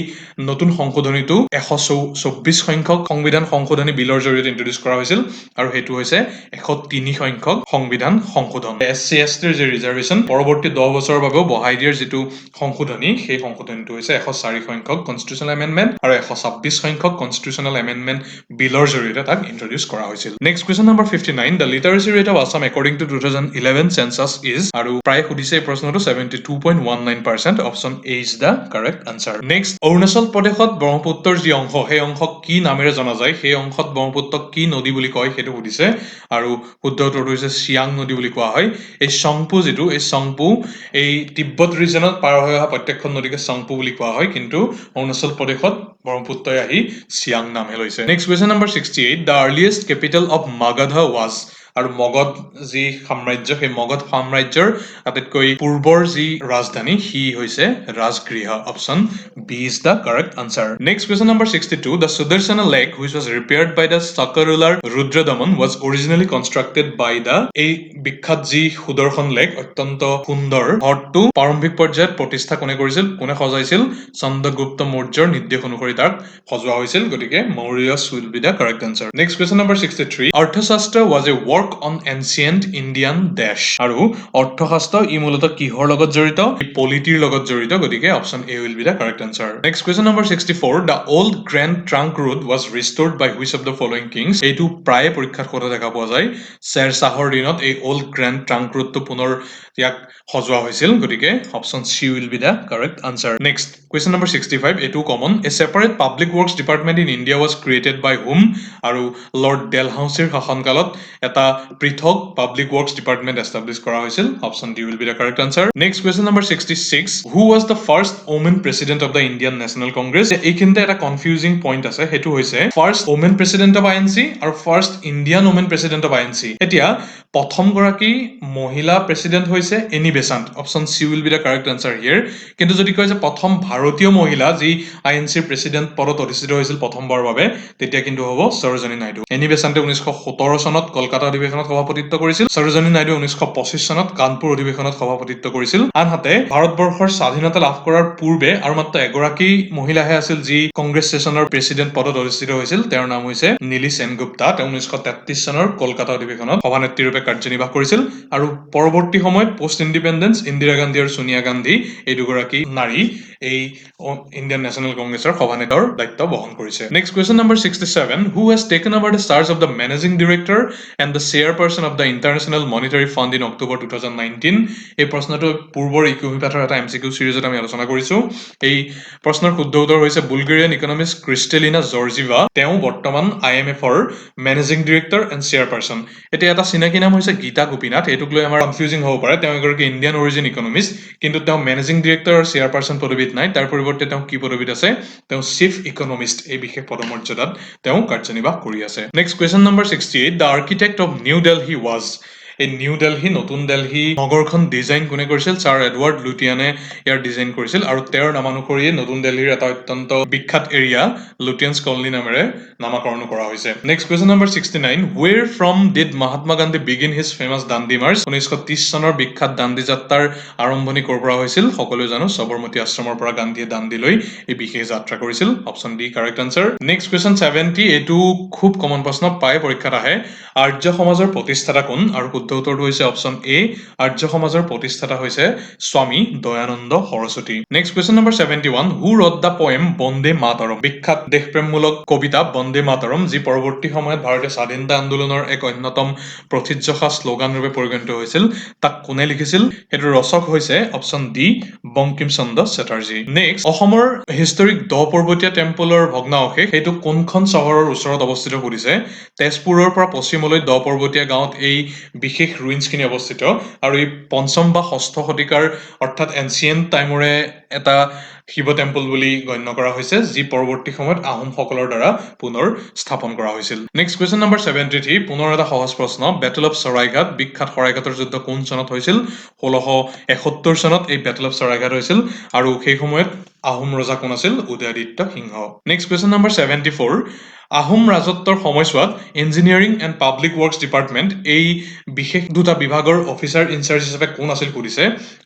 নতুন সংশোধনীটো 124 সংখ্যক সংবিধান সংশোধনী বিলৰ জৰিয়তে ইন্ট্ৰডিউচ কৰা হৈছিল আৰু হেতু হৈছে 103 সংখ্যক সংবিধান সংশোধন SC/ST ৰ যে ৰিজাৰ্ভেশ্যন পৰৱৰ্তী 10 বছৰৰ বাবেও বঢ়াই দিয়াৰ যেটো সংশোধনী সেই সংশোধনীটো হৈছে 104 সংখ্যক কনষ্টিটিউচনেল এমেণ্ডমেণ্ট আৰু 126 সংখ্যক কনষ্টিটিউচনেল এমেণ্ডমেণ্ট বিলৰ জৰিয়তে তাক ইন্ট্ৰডিউচ কৰা হৈছিল next question number 59 the লিটাৰেচি rate of Assam according to 2011 census is আৰু প্ৰায় সুধিছে এই প্ৰশ্নটো 72.19% option A is the correct answer next Arunachal প্ৰদেশত ব্ৰহ্মপুত্ৰৰ যি অংশ সেই অংশক কি নামেৰে জনা যায় সেই অংশত ব্ৰহ্মপুত্ৰক কি নদী বুলি কয় সেইটো সুধিছে আৰু শুদ্ধ উত্তৰটো হৈছে চিয়াং নদী বুলি কোৱা হয় এই চংপু যেটো এই চংপু এই তিব্বত ৰিজনত পাৰ হৈ অহা প্ৰত্যেকখন নদীকে চংপু বুলি কোৱা হয় কিন্তু অৰুণাচল প্ৰদেশত ব্ৰহ্মপুত্ৰই আহি চিয়াং নামহে লৈছে next question number 68 the earliest capital of Magadha was আৰু মগধ যি সাম্ৰাজ্য সেই মগধ সাম্ৰাজ্যৰ আটাইতকৈ পূৰ্বৰ যি ৰাজধানী হি হৈছে Rajgriha option B is the correct answer next question number 62 the Sudarshan lake which was repaired by the Saka ruler Rudradaman was originally constructed by the এই বিখ্যাত যি সুদৰ্শন লেক অত্যন্ত সুন্দৰ হ্ৰদটো প্ৰাৰম্ভিক পৰ্যায়ত প্ৰতিষ্ঠা কোনে কৰিছিল কোনে সজাইছিল চন্দ্ৰগুপ্ত মৌৰ্যৰ নিৰ্দেশ অনুসৰি তাক সজোৱা হৈছিল গতিকে Mauryas will be the correct answer next question number 63 Arthashastra was a work on ancient Indian ডেশ আৰু অৰ্থশাস্ত্ৰ ই মূলতঃ কিহৰ লগত জড়িত পলিটিৰ লগত জড়িত গতিকে option A will be the correct answer next question number 64 the old grand trunk road was restored by which of the following kings এইটো প্ৰায়ে পৰীক্ষাত সোধা দেখা পোৱা যায় শ্বেৰ শাহৰ দিনত এই ওল্ড গ্ৰেণ্ড ট্ৰাংক ৰোডটো পুনৰ ইয়াক সজোৱা হৈছিল গতিকে option C will be the correct answer next question number 65 এইটো common a separate public works department in India was created by whom আৰু লৰ্ড ডেলহাউচিৰ শাসনকালত এটা পৃথক পাব্লিক ৱৰ্কছ ডিপাৰ্টমেণ্ট এষ্টাব্লিছ কৰা হৈছিল option D will be the correct answer next question number 66 who was the first women president of the Indian National Congress এইখিনিতে এটা কনফিউজিং পইণ্ট আছে সেইটো হৈছে first women president of INC আৰু first Indian women president of INC এতিয়া প্ৰথম গৰাকী মহিলা প্ৰেচিডেণ্ট হৈছে Annie Besant option C will be the correct answer here কিন্তু যদি কয় যে প্ৰথম ভাৰতীয় মহিলা যি INCৰ প্ৰেচিডেণ্ট পদত অধিষ্ঠিত হৈছিল প্ৰথমবাৰৰ বাবে তেতিয়া কিন্তু হ'ব সৰোজিনী নাইডু এনি বেসাণ্টে 1917 চনত কলকাতা অধিৱেশনত সভাপতিত্ব কৰিছিল সৰোজিনী নাইডু 1925 চনত কানপুৰ অধিৱেশনত সভাপতিত্ব কৰিছিল আনহাতে ভাৰতবৰ্ষৰ স্বাধীনতা লাভ কৰাৰ পূৰ্বে আৰু মাত্ৰ এগৰাকী মহিলাহে আছিল যি কংগ্ৰেছ ষ্টেচনৰ প্ৰেচিডেণ্ট পদত অধিষ্ঠিত হৈছিল তেওঁৰ নাম হৈছে নীলি সেনগুপ্তা তেওঁ 1933 চনৰ কলকাতা অধিৱেশনত সভানেত্ৰী ৰূপে কাৰ্যনিৰ্বাহ কৰিছিল আৰু পৰৱৰ্তী সময়ত পোষ্ট ইণ্ডিপেণ্ডেন্স ইন্দিৰা গান্ধী আৰু সোনিয়া গান্ধী এই দুগৰাকী নাৰী এই ইণ্ডিয়ান নেশ্যনেল কংগ্ৰেছৰ সভানেতাৰ দায়িত্ব বহন কৰিছে। Next question number 67, who has taken over the charge of the managing director and the chairperson of the international monetary fund in October 2019? এই প্ৰশ্নটো পূৰ্বৰ ইকুইপাথৰ এটা MCQ চিৰিজত আমি আলোচনা কৰিছোঁ। এই প্ৰশ্নৰ শুদ্ধ উত্তৰ হৈছে বুলগেৰিয়ান ইকনমিষ্ট ক্ৰিষ্টেলিনা জৰ্জিভা। তেওঁ বৰ্তমান IMFৰ মেনেজিং ডিৰেক্টৰ এণ্ড চেয়াৰপাৰ্চন। এতিয়া এটা চিনাকি নাম হৈছে গীতা গোপীনাথ, এইটোক লৈ আমাৰ কনফিউজিং হ'ব পাৰে। তেওঁ এগৰাকী ইণ্ডিয়ান অৰিজিন ইকনমিষ্ট, কিন্তু তেওঁ মেনেজিং ডিৰেক্টৰ আৰু চেয়াৰপাৰ্চন পদবীত নাই। তাৰ পৰিৱৰ্তে তেওঁ কি পদবীত আছে? তেওঁ চিফ ইকনমিষ্ট এই বিশেষ পদমৰ্যাদাত তেওঁ কাৰ্যনিৰ্বাহ কৰি আছে। Next question number 68, the architect of new Delhi was. এই নিউ দিল্লী, নতুন দিল্লী নগৰখন ডিজাইন কোনে কৰিছিল? ছাৰ এডৱাৰ্ড লুটিয়ানে ইয়াৰ ডিজাইন কৰিছিল আৰু তেওঁৰ নামানুসৰিয়ে নতুন দিল্লীৰ এটা অত্যন্ত বিখ্যাত এৰিয়া লুটিয়ানছ কলনী নামেৰে নামাকৰণ কৰা হৈছে। Next question number 69, where from did Mahatma Gandhi begin his famous Dandi march? 1930 চনৰ বিখ্যাত দাণ্ডি যাত্ৰাৰ আৰম্ভণি ক'ৰ পৰা হৈছিল? সকলোৱে জানো সবৰমতী আশ্ৰমৰ পৰা গান্ধীয়ে দাণ্ডিলৈ এই বিশেষ যাত্ৰা কৰিছিল। Option D correct answer. Next question 70, এইটো খুব কমন প্ৰশ্ন, প্ৰায় পৰীক্ষাত আহে। আৰ্য সমাজৰ প্ৰতিষ্ঠাতা কোন? আৰু শুদ্ধ উত্তৰটো হৈছে অপশ্যন এ, আৰ্য সমাজৰ প্ৰতিষ্ঠাতা হৈছে Swami Dayanand Saraswati. Next question number 71, who wrote the poem Bande Mataram? বিখ্যাত দেশপ্ৰেমমূলক কবিতা বন্দে মাতৰম, যি পৰৱৰ্তী সময়ত ভাৰতীয় স্বাধীনতা আন্দোলনৰ এক অন্যতম প্ৰথিতযশা শ্লোগান ৰূপে পৰিগণিত হৈছিল, তাক কোনে লিখিছিল? সেইটো ৰচক হৈছে অপশ্যন ডি বংকিম চন্দ্ৰ চেটাৰ্জী। নেক্সট, অসমৰ হিষ্টৰিক 10 পৰ্বতীয়া টেম্পলৰ ভগ্নাৱশেষ সেইটো কোনখন চহৰৰ ওচৰত অৱস্থিত সুধিছে? তেজপুৰৰ পৰা পশ্চিমলৈ 10 পৰ্বতীয়া গাঁৱত এই বিশেষ ৰুইন্সখিনি অৱস্থিত আৰু এই 5ম বা 6ষ্ঠ শতিকাৰ অৰ্থাৎ এনচিয়েণ্ট টাইমৰে এটা শিৱ টেম্পল বুলি গণ্য কৰা হৈছে, যি পৰৱৰ্তী সময়ত আহোমসকলৰ দ্বাৰা পুনৰ স্থাপন কৰা হৈছিল। নেক্সট কুৱেশ্যন নম্বৰ 73, পুনৰ এটা সহজ প্ৰশ্ন, বেটল অফ চৰাইঘাট, বিখ্যাত শৰাইঘাটৰ যুদ্ধ কোন চনত হৈছিল? 1671 চনত এই বেটল অফ চৰাইঘাট হৈছিল আৰু সেই সময়ত আহোম ৰজা কোন আছিল? উদয়াদিত্য সিংহ। নেক্সট কুৱেশ্যন নম্বৰ 74, আহোম ৰাজত্বৰ সময়ছোৱাত engineering and public works department এই বিশেষ দুটা বিভাগৰ অফিচাৰ ইনচাৰ্জ হিচাপে কোন আছিল সুধিছে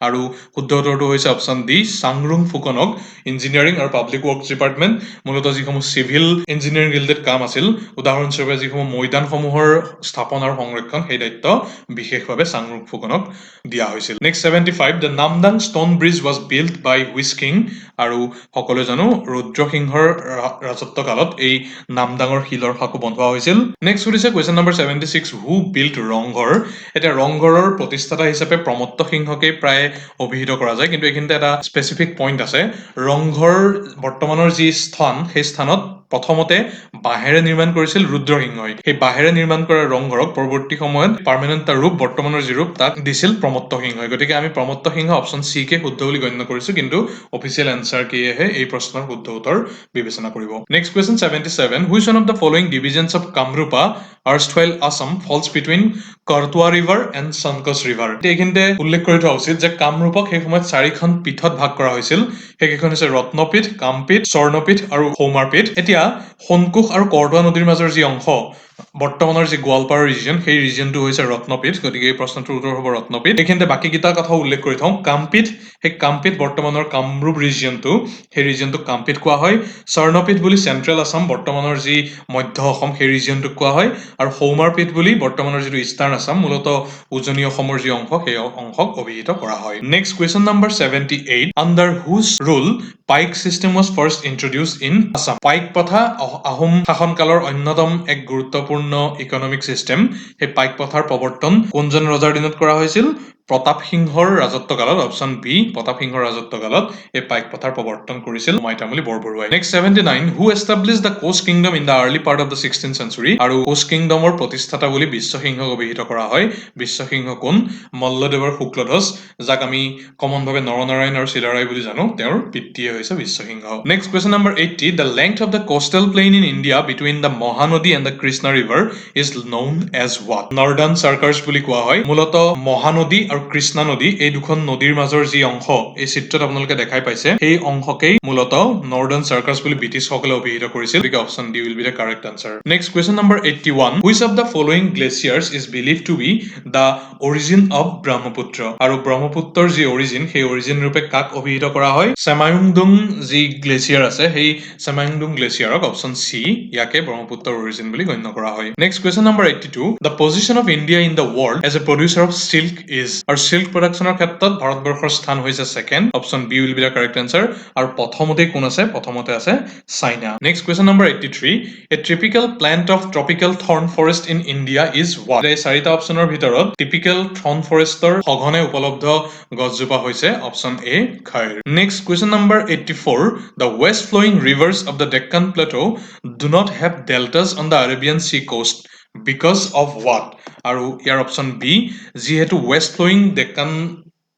আৰু শুদ্ধ উত্তৰটো হৈছে অপশ্যন ডি চাংৰুং ফুকনক ইঞ্জিনিয়াৰিং আৰু পাব্লিক ৱৰ্কছ ডিপাৰ্টমেণ্ট, মূলতঃ যিসমূহ চিভিল ইঞ্জিনিয়াৰিং ৰিলেটেড কাম আছিল, উদাহৰণস্বৰূপে যিসমূহ মৈদানসমূহৰ স্থাপন আৰু সংৰক্ষণ, সেই দায়িত্ব বিশেষভাৱে চাংৰুং ফুকনক দিয়া হৈছিল। Next 75, the Namdang stone bridge was build by which king? আৰু সকলোৱে জানো ৰুদ্ৰসিংহৰ ৰাজত্ব কালত এই নামদাঙৰ শিলৰ সাঁকো বন্ধোৱা হৈছিল। নেক্সট সুধিছে question number 76, who build Rang Ghar? এতিয়া ৰংঘৰৰ প্ৰতিষ্ঠাতা হিচাপে প্ৰমত্ত সিংহকে প্ৰায় অভিহিত কৰা যায়, কিন্তু এইখিনিতে এটা স্পেচিফিক পইণ্ট আছে। ৰংঘৰ বৰ্তমানৰ যি স্থান, সেই স্থানত প্ৰথমতে বাঁহেৰে নিৰ্মাণ কৰিছিল ৰুদ্ৰসিংহই। সেই বাঁহেৰে নিৰ্মাণ কৰা ৰংঘৰক পৰৱৰ্তী সময়ত পাৰ্মানেণ্ট এটা ৰূপ, বৰ্তমানৰ যি ৰূপ, তাক দিছিল প্ৰমত্ত সিংহই। গতিকে আমি প্ৰমত্ত সিংহ অপশ্যন চি কে শুদ্ধ বুলি গণ্য কৰিছোঁ, কিন্তু অফিচিয়েল এনচাৰ কিয়েহে এই প্ৰশ্নৰ শুদ্ধ উত্তৰ বিবেচনা কৰিব। Next question 77, which one of the following divisions of Kamarupa erstwhile Assam falls between Karatoya river and Sankosh river? এইখিনিতে উল্লেখ কৰি থোৱা উচিত যে কামৰূপক সেই সময়ত 4খন পীঠত ভাগ কৰা হৈছিল। সেইকেইখন হৈছে ৰত্নপীঠ, কামপীঠ, স্বৰ্ণপীঠ আৰু সৌমাৰপীঠ। এতিয়া সোণকোষ আৰু কৰতোৱা নদীৰ মাজৰ যি অংশ, বৰ্তমানৰ যি গোৱালপাৰা ৰিজন, সেই ৰিজনটো হৈছে ৰত্নপীঠ, গতিকে এই প্ৰশ্নটোৰ উত্তৰ হ'ব ৰত্নপীঠ। এইখিনিতে বাকীকেইটা কথাও উল্লেখ কৰি থওঁ। কামপীঠ, সেই কামপীঠ বৰ্তমানৰ কামৰূপ ৰিজিয়নটো, সেই ৰিজিয়নটোক কামপীঠ কোৱা হয়। স্বৰ্ণপীঠ বুলি চেণ্ট্ৰেল আছাম, বৰ্তমানৰ যি মধ্য অসম, সেই ৰিজিয়নটোক কোৱা হয়। আৰু সৌমাৰপীঠ বুলি বৰ্তমানৰ যিটো ইষ্টাৰ্ণ আছাম, মূলতঃ উজনি অসমৰ যি অংশ, সেই অংশক অভিহিত কৰা হয়। Next question number 78, under whose rule Paik system was first introduced in Assam? Paik প্ৰথা আহোম শাসনকালৰ অন্যতম এক গুৰুত্বপূৰ্ণ ইকনমিক চিষ্টেম। সেই পাইক প্ৰথাৰ প্ৰৱৰ্তন কোনজন ৰজাৰ দিনত কৰা হৈছিল? প্ৰতাপ সিংহৰ ৰাজত্ব কালত। অপশ্যন বি প্ৰতাপ সিংহৰ ৰাজত্ব কালত এই পাইক প্ৰথাৰ প্ৰৱৰ্তন কৰিছিল উমাই তামুলী বৰবৰুৱাই। Next 79, who establish the Koch kingdom in the early part of the 16th century? আৰু কোচ কিংডমৰ প্ৰতিষ্ঠাতা বুলি বিশ্বসিংহক অভিহিত কৰা হয়। বিশ্বসিংহ কোন? মল্লদেৱৰ শুক্লধ্বজ, যাক আমি কমনভাৱে নৰনাৰায়ণ আৰু চিলাৰায় বুলি জানো, তেওঁৰ পিতৃয়ে হৈছে Biswasingha. Next question number 80, the length of the coastal plain in India between the Mahanadi and the Krishna river is known as what? Northern Circars বুলি কোৱা হয়। মূলতঃ মহানদী আৰু আৰু কৃষ্ণা নদী এই দুখন নদীৰ মাজৰ যি অংশ এই চিত্ৰত আপোনালোকে দেখাই পাইছে সেই অংশকেই মূলতঃ নৰ্দাৰ্ণ চাৰ্কাছ বুলি ব্ৰিটিছসকলে অভিহিত কৰিছিল গতিকে option D will be the correct answer next question number 81 which of the following glaciers is believe to be the origin of Brahmaputra আৰু ব্ৰহ্মপুত্ৰৰ যি অৰিজিন সেই অৰিজিন ৰূপে কাক অভিহিত কৰা হয় চেমায়ুংডুং যি গ্লেচিয়াৰ আছে সেই চেমায়ুংডুং গ্লেচিয়াৰক অপশ্যন চি ইয়াকে ব্ৰহ্মপুত্ৰৰ অৰিজিন বুলি গণ্য কৰা হয় next question number 82 the position of India in the world as a producer of silk is আৰু চিল্ক প্ৰডাকশ্যনৰ ক্ষেত্ৰত ভাৰতবৰ্ষৰ স্থান হৈছে second option B will be the correct answer আৰু প্ৰথমতে কোন আছে প্ৰথমতে আছে China next question number 83 a tropical plant of tropical thorn forest in India is what এই চাৰিটা অপশ্যনৰ ভিতৰত টিপিকেল থৰ্ন ফৰেষ্টৰ সঘনে উপলব্ধ গছজোপা হৈছে option A khair next question number 84 the west flowing rivers of the Deccan plateau do not have deltas on the Arabian sea coast because of what আৰু ইয়াৰ অপশ্যন বি যিহেতু ৱেষ্ট ফ্ল'য়িং ডেক্কান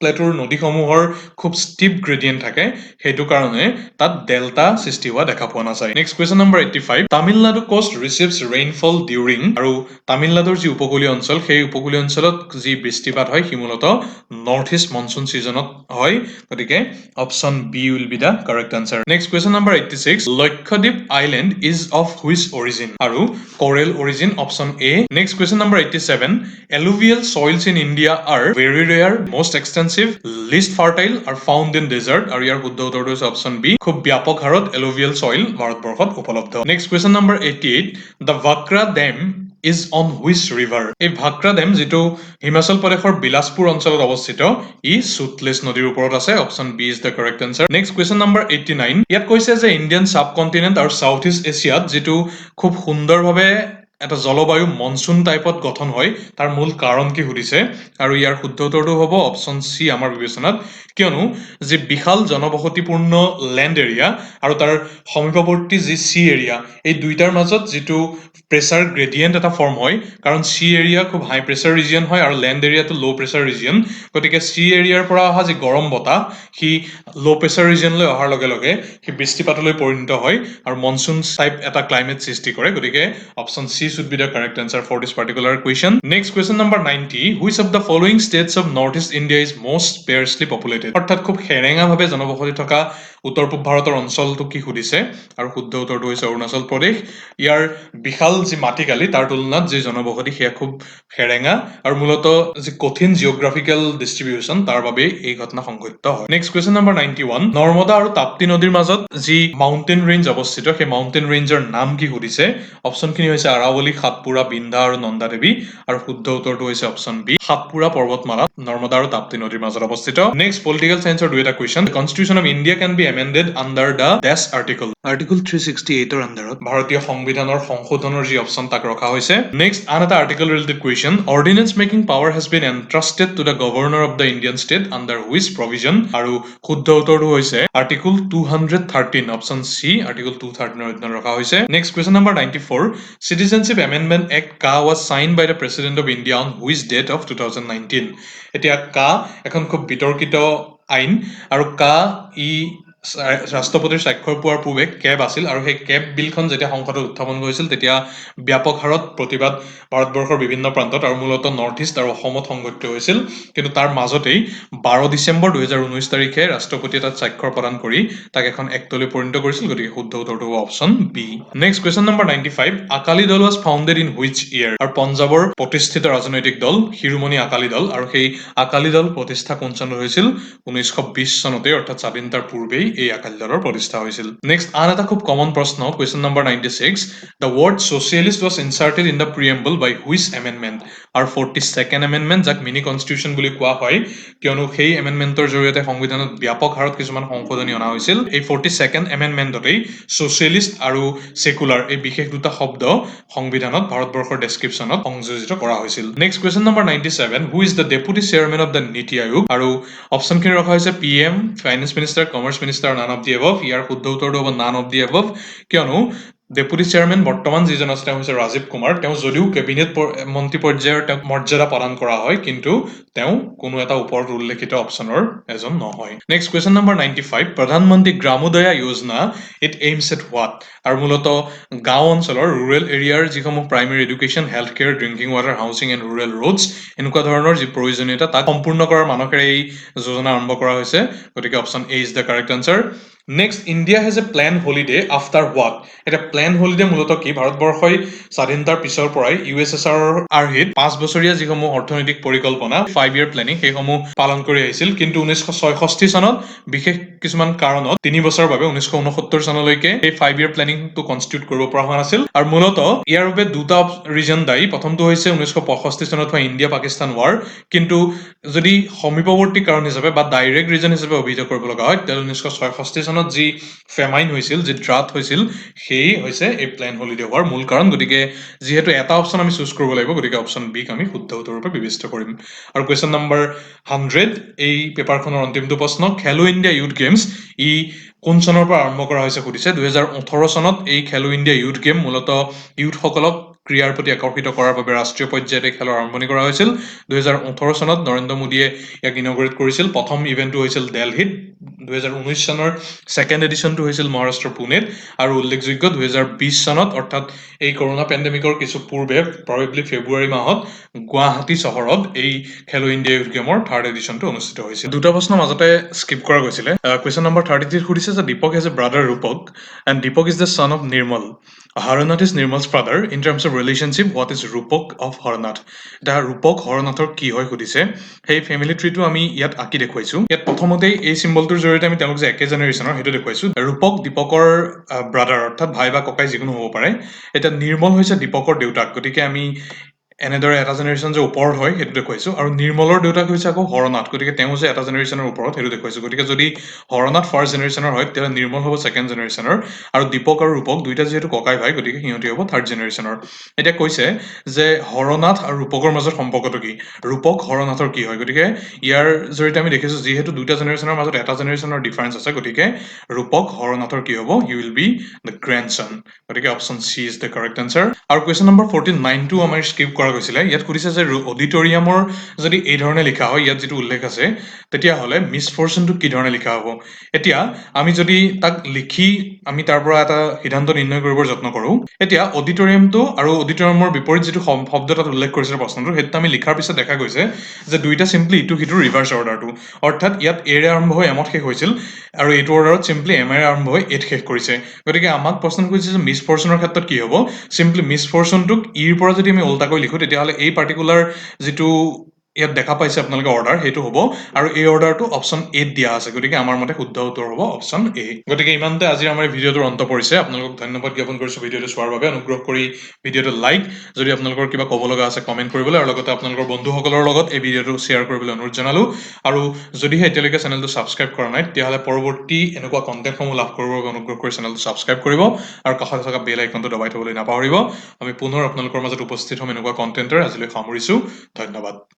প্লেটোৰ নদীসমূহৰ খুব ষ্টিপ গ্ৰেডিয়েণ্ট থাকে সেইটো কাৰণে তাত ডেল্টা সৃষ্টি হোৱা দেখা পোৱা নাযায় next question number 85 Tamil Nadu coast receives rainfall during আৰু তামিলনাডুৰ যি উপকূলীয় অঞ্চল সেই উপকূলীয় অঞ্চলত যি বৃষ্টিপাত হয় সি মূলতঃ নৰ্থ ইষ্ট মনচুন ছিজনত হয় গতিকে option B will be the correct answer next question number 86 Lakshadweep island is of which origin আৰু coral origin option A next question number 87 alluvial soils in India are very rare most extensive, least fertile are found in desert আৰু ইয়াৰ শুদ্ধ উত্তৰটো হৈছে অপশ্যন বি খুব ব্যাপক হাৰত এলুভিয়েল সইল ভাৰতবৰ্ষত উপলব্ধ next question number 88 the Bhakra dam is on which river এই ভাক্ৰা ডেম যিটো হিমাচল প্ৰদেশৰ বিলাসপুৰ অঞ্চলত অৱস্থিত ই সুতলেজ নদীৰ ওপৰত আছে option B is the correct answer next question number 89 ইয়াত কৈছে যে ইণ্ডিয়ান সাব কণ্টিনেণ্ট আৰু সাউথ ইষ্ট এছিয়াত যিটো খুব সুন্দৰভাৱে এটা জলবায়ু মনচুন টাইপত গঠন হয় তাৰ মূল কাৰণ কি সুধিছে আৰু ইয়াৰ শুদ্ধ উত্তৰটো হ'ব অপশ্যন চি আমাৰ বিবেচনাত কিয়নো যি বিশাল জনবসতিপূৰ্ণ লেণ্ড এৰিয়া আৰু তাৰ সমীপৱৰ্তী যি চি এৰিয়া এই দুইটাৰ মাজত যিটো প্ৰেছাৰ গ্ৰেডিয়েণ্ট এটা ফৰ্ম হয় কাৰণ চি এৰিয়া খুব হাই প্ৰেছাৰ ৰিজিয়ন হয় আৰু লেণ্ড এৰিয়াটো ল' প্ৰেছাৰ ৰিজিয়ন গতিকে চি এৰিয়াৰ পৰা অহা যি গৰম বতাহ সি ল' প্ৰেছাৰ ৰিজিয়নলৈ অহাৰ লগে লগে সি বৃষ্টিপাতলৈ পৰিণত হয় আৰু মনচুন টাইপ এটা ক্লাইমেট সৃষ্টি কৰে গতিকে option C should be the correct answer for this particular question. Next question number 90. Which of the following states of Northeast India is most sparsely populated? অৰ্থাৎ খুব হেৰেঙাভাৱে জনবসতি থকা উত্তৰ পূব ভাৰতৰ অঞ্চলটো কি সুধিছে আৰু শুদ্ধ উত্তৰটো হৈছে অৰুণাচল প্ৰদেশ ইয়াৰ বিশাল যি মাটিকালি তাৰ তুলনাত যি জনবসতি সেয়া খুব হেৰেঙা আৰু মূলতঃ যি কঠিন জিঅ'গ্ৰাফিকেল ডিষ্ট্ৰিবিউচন তাৰ বাবে এই ঘটনা সংঘটিত হয় নেক্সট কুৱেশ্যন নম্বৰ 91 নৰ্মদা আৰু তাপ্তি নদীৰ মাজত যি মাউণ্টেইন ৰেঞ্জ অৱস্থিত সেই মাউণ্টেইন ৰেঞ্জৰ নাম কি সুধিছে অপশ্যনখিনি হৈছে আৰাৱলী সাতপুৰা বিন্ধা আৰু নন্দা দেৱী আৰু শুদ্ধ উত্তৰটো হৈছে অপশ্যন বি সাতপুৰা পৰ্বতমালা নৰ্মদা আৰু তাপ্তি নদীৰ মাজত অৱস্থিত নেক্সট পলিটিকেল সায়েন্সৰ দুটা question constitution of India can be amended under the ডেছ আৰ্টিকল আৰ্টিকল 368 ৰ আণ্ডাৰত ভাৰতীয় সংবিধানৰ সংশোধনৰ যি অপশ্যন তাক ৰখা হৈছে নেক্সট আন এটা article related question ordinance making power has been entrusted to the governor of the Indian state under which provision আৰু শুদ্ধ উত্তৰটো হৈছে আৰ্টিকল 213 অপশ্যন চি আৰ্টিকল 213 ৰ অধীনত ৰখা হৈছে next question number 94 Citizenship Amendment Act CA was signed by the President of India on which date of 2019 এতিয়া CA এখন খুব বিতৰ্কিত আইন আৰু CA ই ৰাষ্ট্ৰপতিৰ স্বাক্ষৰ পোৱাৰ পূৰ্বে কেব আছিল আৰু সেই কেব বিলখন যেতিয়া সংসদত উত্থাপন কৰিছিল তেতিয়া ব্যাপক হাৰত প্ৰতিবাদ ভাৰতবৰ্ষৰ বিভিন্ন প্ৰান্তত আৰু মূলতঃ নৰ্থ ইষ্ট আৰু অসমত সংঘটিত হৈছিল কিন্তু তাৰ মাজতেই 12 ডিচেম্বৰ 2019 তাৰিখে ৰাষ্ট্ৰপতিয়ে তাত স্বাক্ষৰ প্ৰদান কৰি তাক এখন এক্টলৈ পৰিণত কৰিছিল গতিকে শুদ্ধ উত্তৰটো হ'ব option B next question number 95 Akali Dal was founded in which year আৰু পঞ্জাবৰ প্ৰতিষ্ঠিত ৰাজনৈতিক দল শিৰোমণি আকালি দল আৰু সেই আকালি দল প্ৰতিষ্ঠা কোন চনত হৈছিল 1920 চনতে অৰ্থাৎ স্বাধীনতাৰ পূৰ্বেই এই আকালি দলৰ প্ৰতিষ্ঠা হৈছিল নেক্সট আন এটা খুব কমন প্ৰশ্ন question number 96 the word socialist was inserted in the preamble by which amendment আৰু 42nd amendment যাক মিনি কনষ্টিটিউশ্যন বুলি কোৱা হয় কিয়নো সেই এমেণ্ডমেণ্টৰ জৰিয়তে সংবিধানত ব্যাপক হাৰত কিছুমান সংশোধনী অনা হৈছিল এই 42nd এমেণ্ডমেণ্টতেই ছ'চিয়েলিষ্ট আৰু সেকুলাৰ এই বিশেষ দুটা শব্দ সংবিধানত ভাৰতবৰ্ষৰ ডেছক্ৰিপশ্যনত সংযোজিত কৰা হৈছিল next question number 97 who is the deputy chairman of the NITI Aayog আৰু অপশ্যনখিনি ৰখা হৈছে PM finance minister commerce minister none of the above ইয়াৰ শুদ্ধ উত্তৰটো হ'ব নান অফ দি এবভ কিয়নো ডেপুটি চেয়াৰমেন বৰ্তমান যিজন আছে তেওঁ হৈছে ৰাজীৱ কুমাৰ। তেওঁ যদিও কেবিনেট মন্ত্ৰী পৰ্যায়ৰ তেওঁক মৰ্যাদা প্ৰদান কৰা হয়, কিন্তু তেওঁ কোনো এটা ওপৰত উল্লেখিত অপশ্যনৰ এজন নহয়। নেক্সট কুৱেশ্যন নম্বৰ 95, প্ৰধানমন্ত্ৰী গ্ৰামোদয়া যোজনা ইট এইমছ এট হোৱাট? আৰু মূলতঃ গাঁও অঞ্চলৰ ৰুৰেল এৰিয়াৰ যিসমূহ primary education, health care, drinking water, housing and rural roads এনেকুৱা ধৰণৰ যি প্ৰয়োজনীয়তা তাক সম্পূৰ্ণ কৰাৰ মানসেৰে এই যোজনা আৰম্ভ কৰা হৈছে। গতিকে option A is the correct answer. Next, India has a plain holiday after what? এতিয়া প্লেন হলিডে মূলতঃ কি? ভাৰতবৰ্ষই স্বাধীনতাৰ পিছৰ পৰাই USSR আৰ্হিত 5 বছৰীয়া যিসমূহ অৰ্থনৈতিক পৰিকল্পনা 5 year প্লেনিং সেইসমূহ পালন কৰি আহিছিল, কিন্তু 1966 চনত বিশেষ কিছুমান কাৰণত 3 বছৰৰ বাবে 1969 চনলৈকে এই 5 year প্লেনিংটো কনষ্টিটিউট কৰিব পৰা হোৱা নাছিল। আৰু মূলতঃ ইয়াৰ বাবে দুটা ৰিজন দায়ী। প্ৰথমটো হৈছে 1965 চনত হোৱা ইণ্ডিয়া পাকিস্তান ৱাৰ, কিন্তু যদি সমীপৱৰ্তী কাৰণ হিচাপে বা ডাইৰেক্ট ৰিজন হিচাপে অভিহিত কৰিব লগা হয়, তেতিয়াহ'লে 1966 চনত যি ফেমাইন হৈছিল, যি ড্ৰাট হৈছিল, সেই হৈছে এই প্লেন হলিডে হোৱাৰ মূল কাৰণ। গতিকে যিহেতু এটা অপশ্যন আমি চুজ কৰিব লাগিব, গতিকে অপশ্যন বিক আমি শুদ্ধ উত্তৰৰূপে বিবেচিত কৰিম। আৰু কুৱেশ্যন নম্বৰ 100, এই পেপাৰখনৰ অন্তিমটো প্ৰশ্ন, খেলো ইণ্ডিয়া ইউথ গেমছ ই কোন চনৰ পৰা আৰম্ভ কৰা হৈছে সুধিছে। 2018 চনত এই খেলো ইণ্ডিয়া ইউথ গেম মূলতঃ ইউথসকলক ক্ৰীড়াৰ প্ৰতি আকৰ্ষিত কৰাৰ বাবে ৰাষ্ট্ৰীয় পৰ্যায়ত এই খেলৰ আৰম্ভণি কৰা হৈছিল। 2018 চনত নৰেন্দ্ৰ মোদীয়ে ইয়াক ইনগ্ৰেট কৰিছিল। প্ৰথম ইভেণ্টটো হৈছিল দিল্লীত। 2019 চনৰ ছেকেণ্ড এডিশ্যনটো হৈছিল মহাৰাষ্ট্ৰৰ পুনেত। আৰু উল্লেখযোগ্য 2020 চনত, অৰ্থাৎ এই কৰোণা পেণ্ডেমিকৰ কিছু পূৰ্বে, প্ৰবেবলি ফেব্ৰুৱাৰী মাহত গুৱাহাটী চহৰত এই খেলো ইণ্ডিয়া ইউথ গেমৰ থাৰ্ড এডিশ্যনটো অনুষ্ঠিত হৈছিল। দুটা প্ৰশ্ন মাজতে স্কিপ কৰা গৈছিলে। কুৱেশ্যন নম্বৰ 33 সুধিছে যে Deepak has a brother Rupak and Deepak is the son of Nirmal. Harnath is Nirmal's brother. In terms of relationship, what is Rupak of Harnath? এতিয়া ৰূপক হৰনাথৰ কি হয় সুধিছে। সেই ফেমিলি ট্ৰীটো আমি ইয়াত আঁকি দেখুৱাইছো। ইয়াত প্ৰথমতেই এই চিম্বলটোৰ জৰিয়তে আমি তেওঁলোক যে একে জেনেৰেশ্যনৰ সেইটো দেখুৱাইছো। ৰূপক দীপকৰ ব্ৰাদাৰ, অৰ্থাৎ ভাই বা ককাই যিকোনো হ'ব পাৰে। এতিয়া নিৰ্মল হৈছে দীপকৰ দেউতাক, গতিকে আমি এনেদৰে এটা জেনেৰেশ্যন যে ওপৰত হয় সেইটো দেখুৱাইছো। আৰু নিৰ্মলৰ দেউতাক হৈছে আকৌ হৰনাথ, গতিকে তেওঁ যে এটা জেনেৰেশ্যনৰ ওপৰত সেইটো দেখুৱাইছো। গতিকে যদি হৰনাথ ফাৰ্ষ্ট জেনেৰেশ্যনৰ হয়, তেতিয়াহ'লে নিৰ্মল হ'ব ছেকেণ্ড জেনেৰেশ্যনৰ। আৰু দীপক আৰু ৰূপক দুইটা যিহেতু ককাই ভাই, গতিকে সিহঁতি হ'ব থাৰ্ড জেনেৰেশ্যনৰ। এতিয়া কৈছে যে হৰনাথ আৰু ৰূপকৰ মাজত সম্পৰ্কটো কি? ৰূপক হৰনাথৰ কি হয়? গতিকে ইয়াৰ জৰিয়তে আমি দেখিছো যিহেতু দুটা জেনেৰেশ্যনৰ মাজত এটা জেনেৰেশ্যনৰ ডিফাৰেঞ্চ আছে, গতিকে ৰূপক হৰনাথৰ কি হ'ব? He will be the grandson. গতিকে option C is the correct answer. আৰু কুৱেশ্যন নম্বৰ 49টো আমাৰ স্কিপ কৰা গৈছিলে। ইয়াত সুধিছে যে অডিটৰিয়ামৰ যদি এই ধৰণে লিখা হয়, ইয়াত যিটো উল্লেখ আছে, তেতিয়াহ'লে মিছফৰচুনটো কি ধৰণে লিখা হ'ব? এতিয়া আমি যদি তাক লিখি আমি তাৰ পৰা এটা সিদ্ধান্ত নিৰ্ণয় কৰিবৰ যত্ন কৰোঁ, এতিয়া অডিটৰিয়ামটো আৰু অডিটৰিয়ামৰ বিপৰীত যিটো শব্দ তাত উল্লেখ কৰিছিলে প্ৰশ্নটো, সেইটো আমি লিখাৰ পিছত দেখা গৈছে যে দুইটা চিম্পলি ইটো সিটোৰ ৰিভাৰ্চ অৰ্ডাৰটো। অৰ্থাৎ ইয়াত এৰে আৰম্ভ হৈ এমত শেষ হৈছিল, আৰু এইটো অৰ্ডাৰত চিম্পলি এমেৰে আৰম্ভ হৈ এত শেষ কৰিছে। গতিকে আমাক প্ৰশ্ন কৰিছে যে মিছফৰচুনৰ ক্ষেত্ৰত কি হ'ব? চিম্পলি মিছফৰচুনটোক ইৰ পৰা যদি আমি ওল্টাকৈ লিখোঁ, তেতিয়াহ'লে এই পাৰ্টিকুলাৰ যিটো ইয়াত দেখা পাইছে আপোনালোকে অৰ্ডাৰ, সেইটো হ'ব। আৰু এই অৰ্ডাৰটো অপশ্যন এত দিয়া আছে। গতিকে আমাৰ মতে শুদ্ধ উত্তৰ হ'ব অপশ্যন এ। গতিকে ইমানতে আজি আমাৰ এই ভিডিঅ'টোৰ অন্ত পৰিছে। আপোনালোকক ধন্যবাদ জ্ঞাপন কৰিছোঁ ভিডিঅ'টো চোৱাৰ বাবে। অনুগ্ৰহ কৰি ভিডিঅ'টো লাইক, যদি আপোনালোকৰ কিবা ক'ব লগা আছে কমেণ্ট কৰিবলৈ, আৰু লগতে আপোনালোকৰ বন্ধুসকলৰ লগত এই ভিডিঅ'টো শ্বেয়াৰ কৰিবলৈ অনুৰোধ জনালোঁ। আৰু যদিহে এতিয়ালৈকে চেনেলটো ছাবস্ক্ৰাইব কৰা নাই, তেতিয়াহ'লে পৰৱৰ্তী এনেকুৱা কণ্টেণ্টসমূহ লাভ কৰিবৰ বাবে অনুগ্ৰহ কৰি চেনেলটো ছাবস্ক্ৰাইব কৰিব, আৰু কাষতে থকা বেল আইকনটো দবাই থ'বলৈ নাপাহৰিব। আমি পুনৰ আপোনালোকৰ মাজত উপস্থিত হ'ম এনেকুৱা কণ্টেণ্টেৰে। আজিলৈ সামৰিছোঁ। ধন্যবাদ।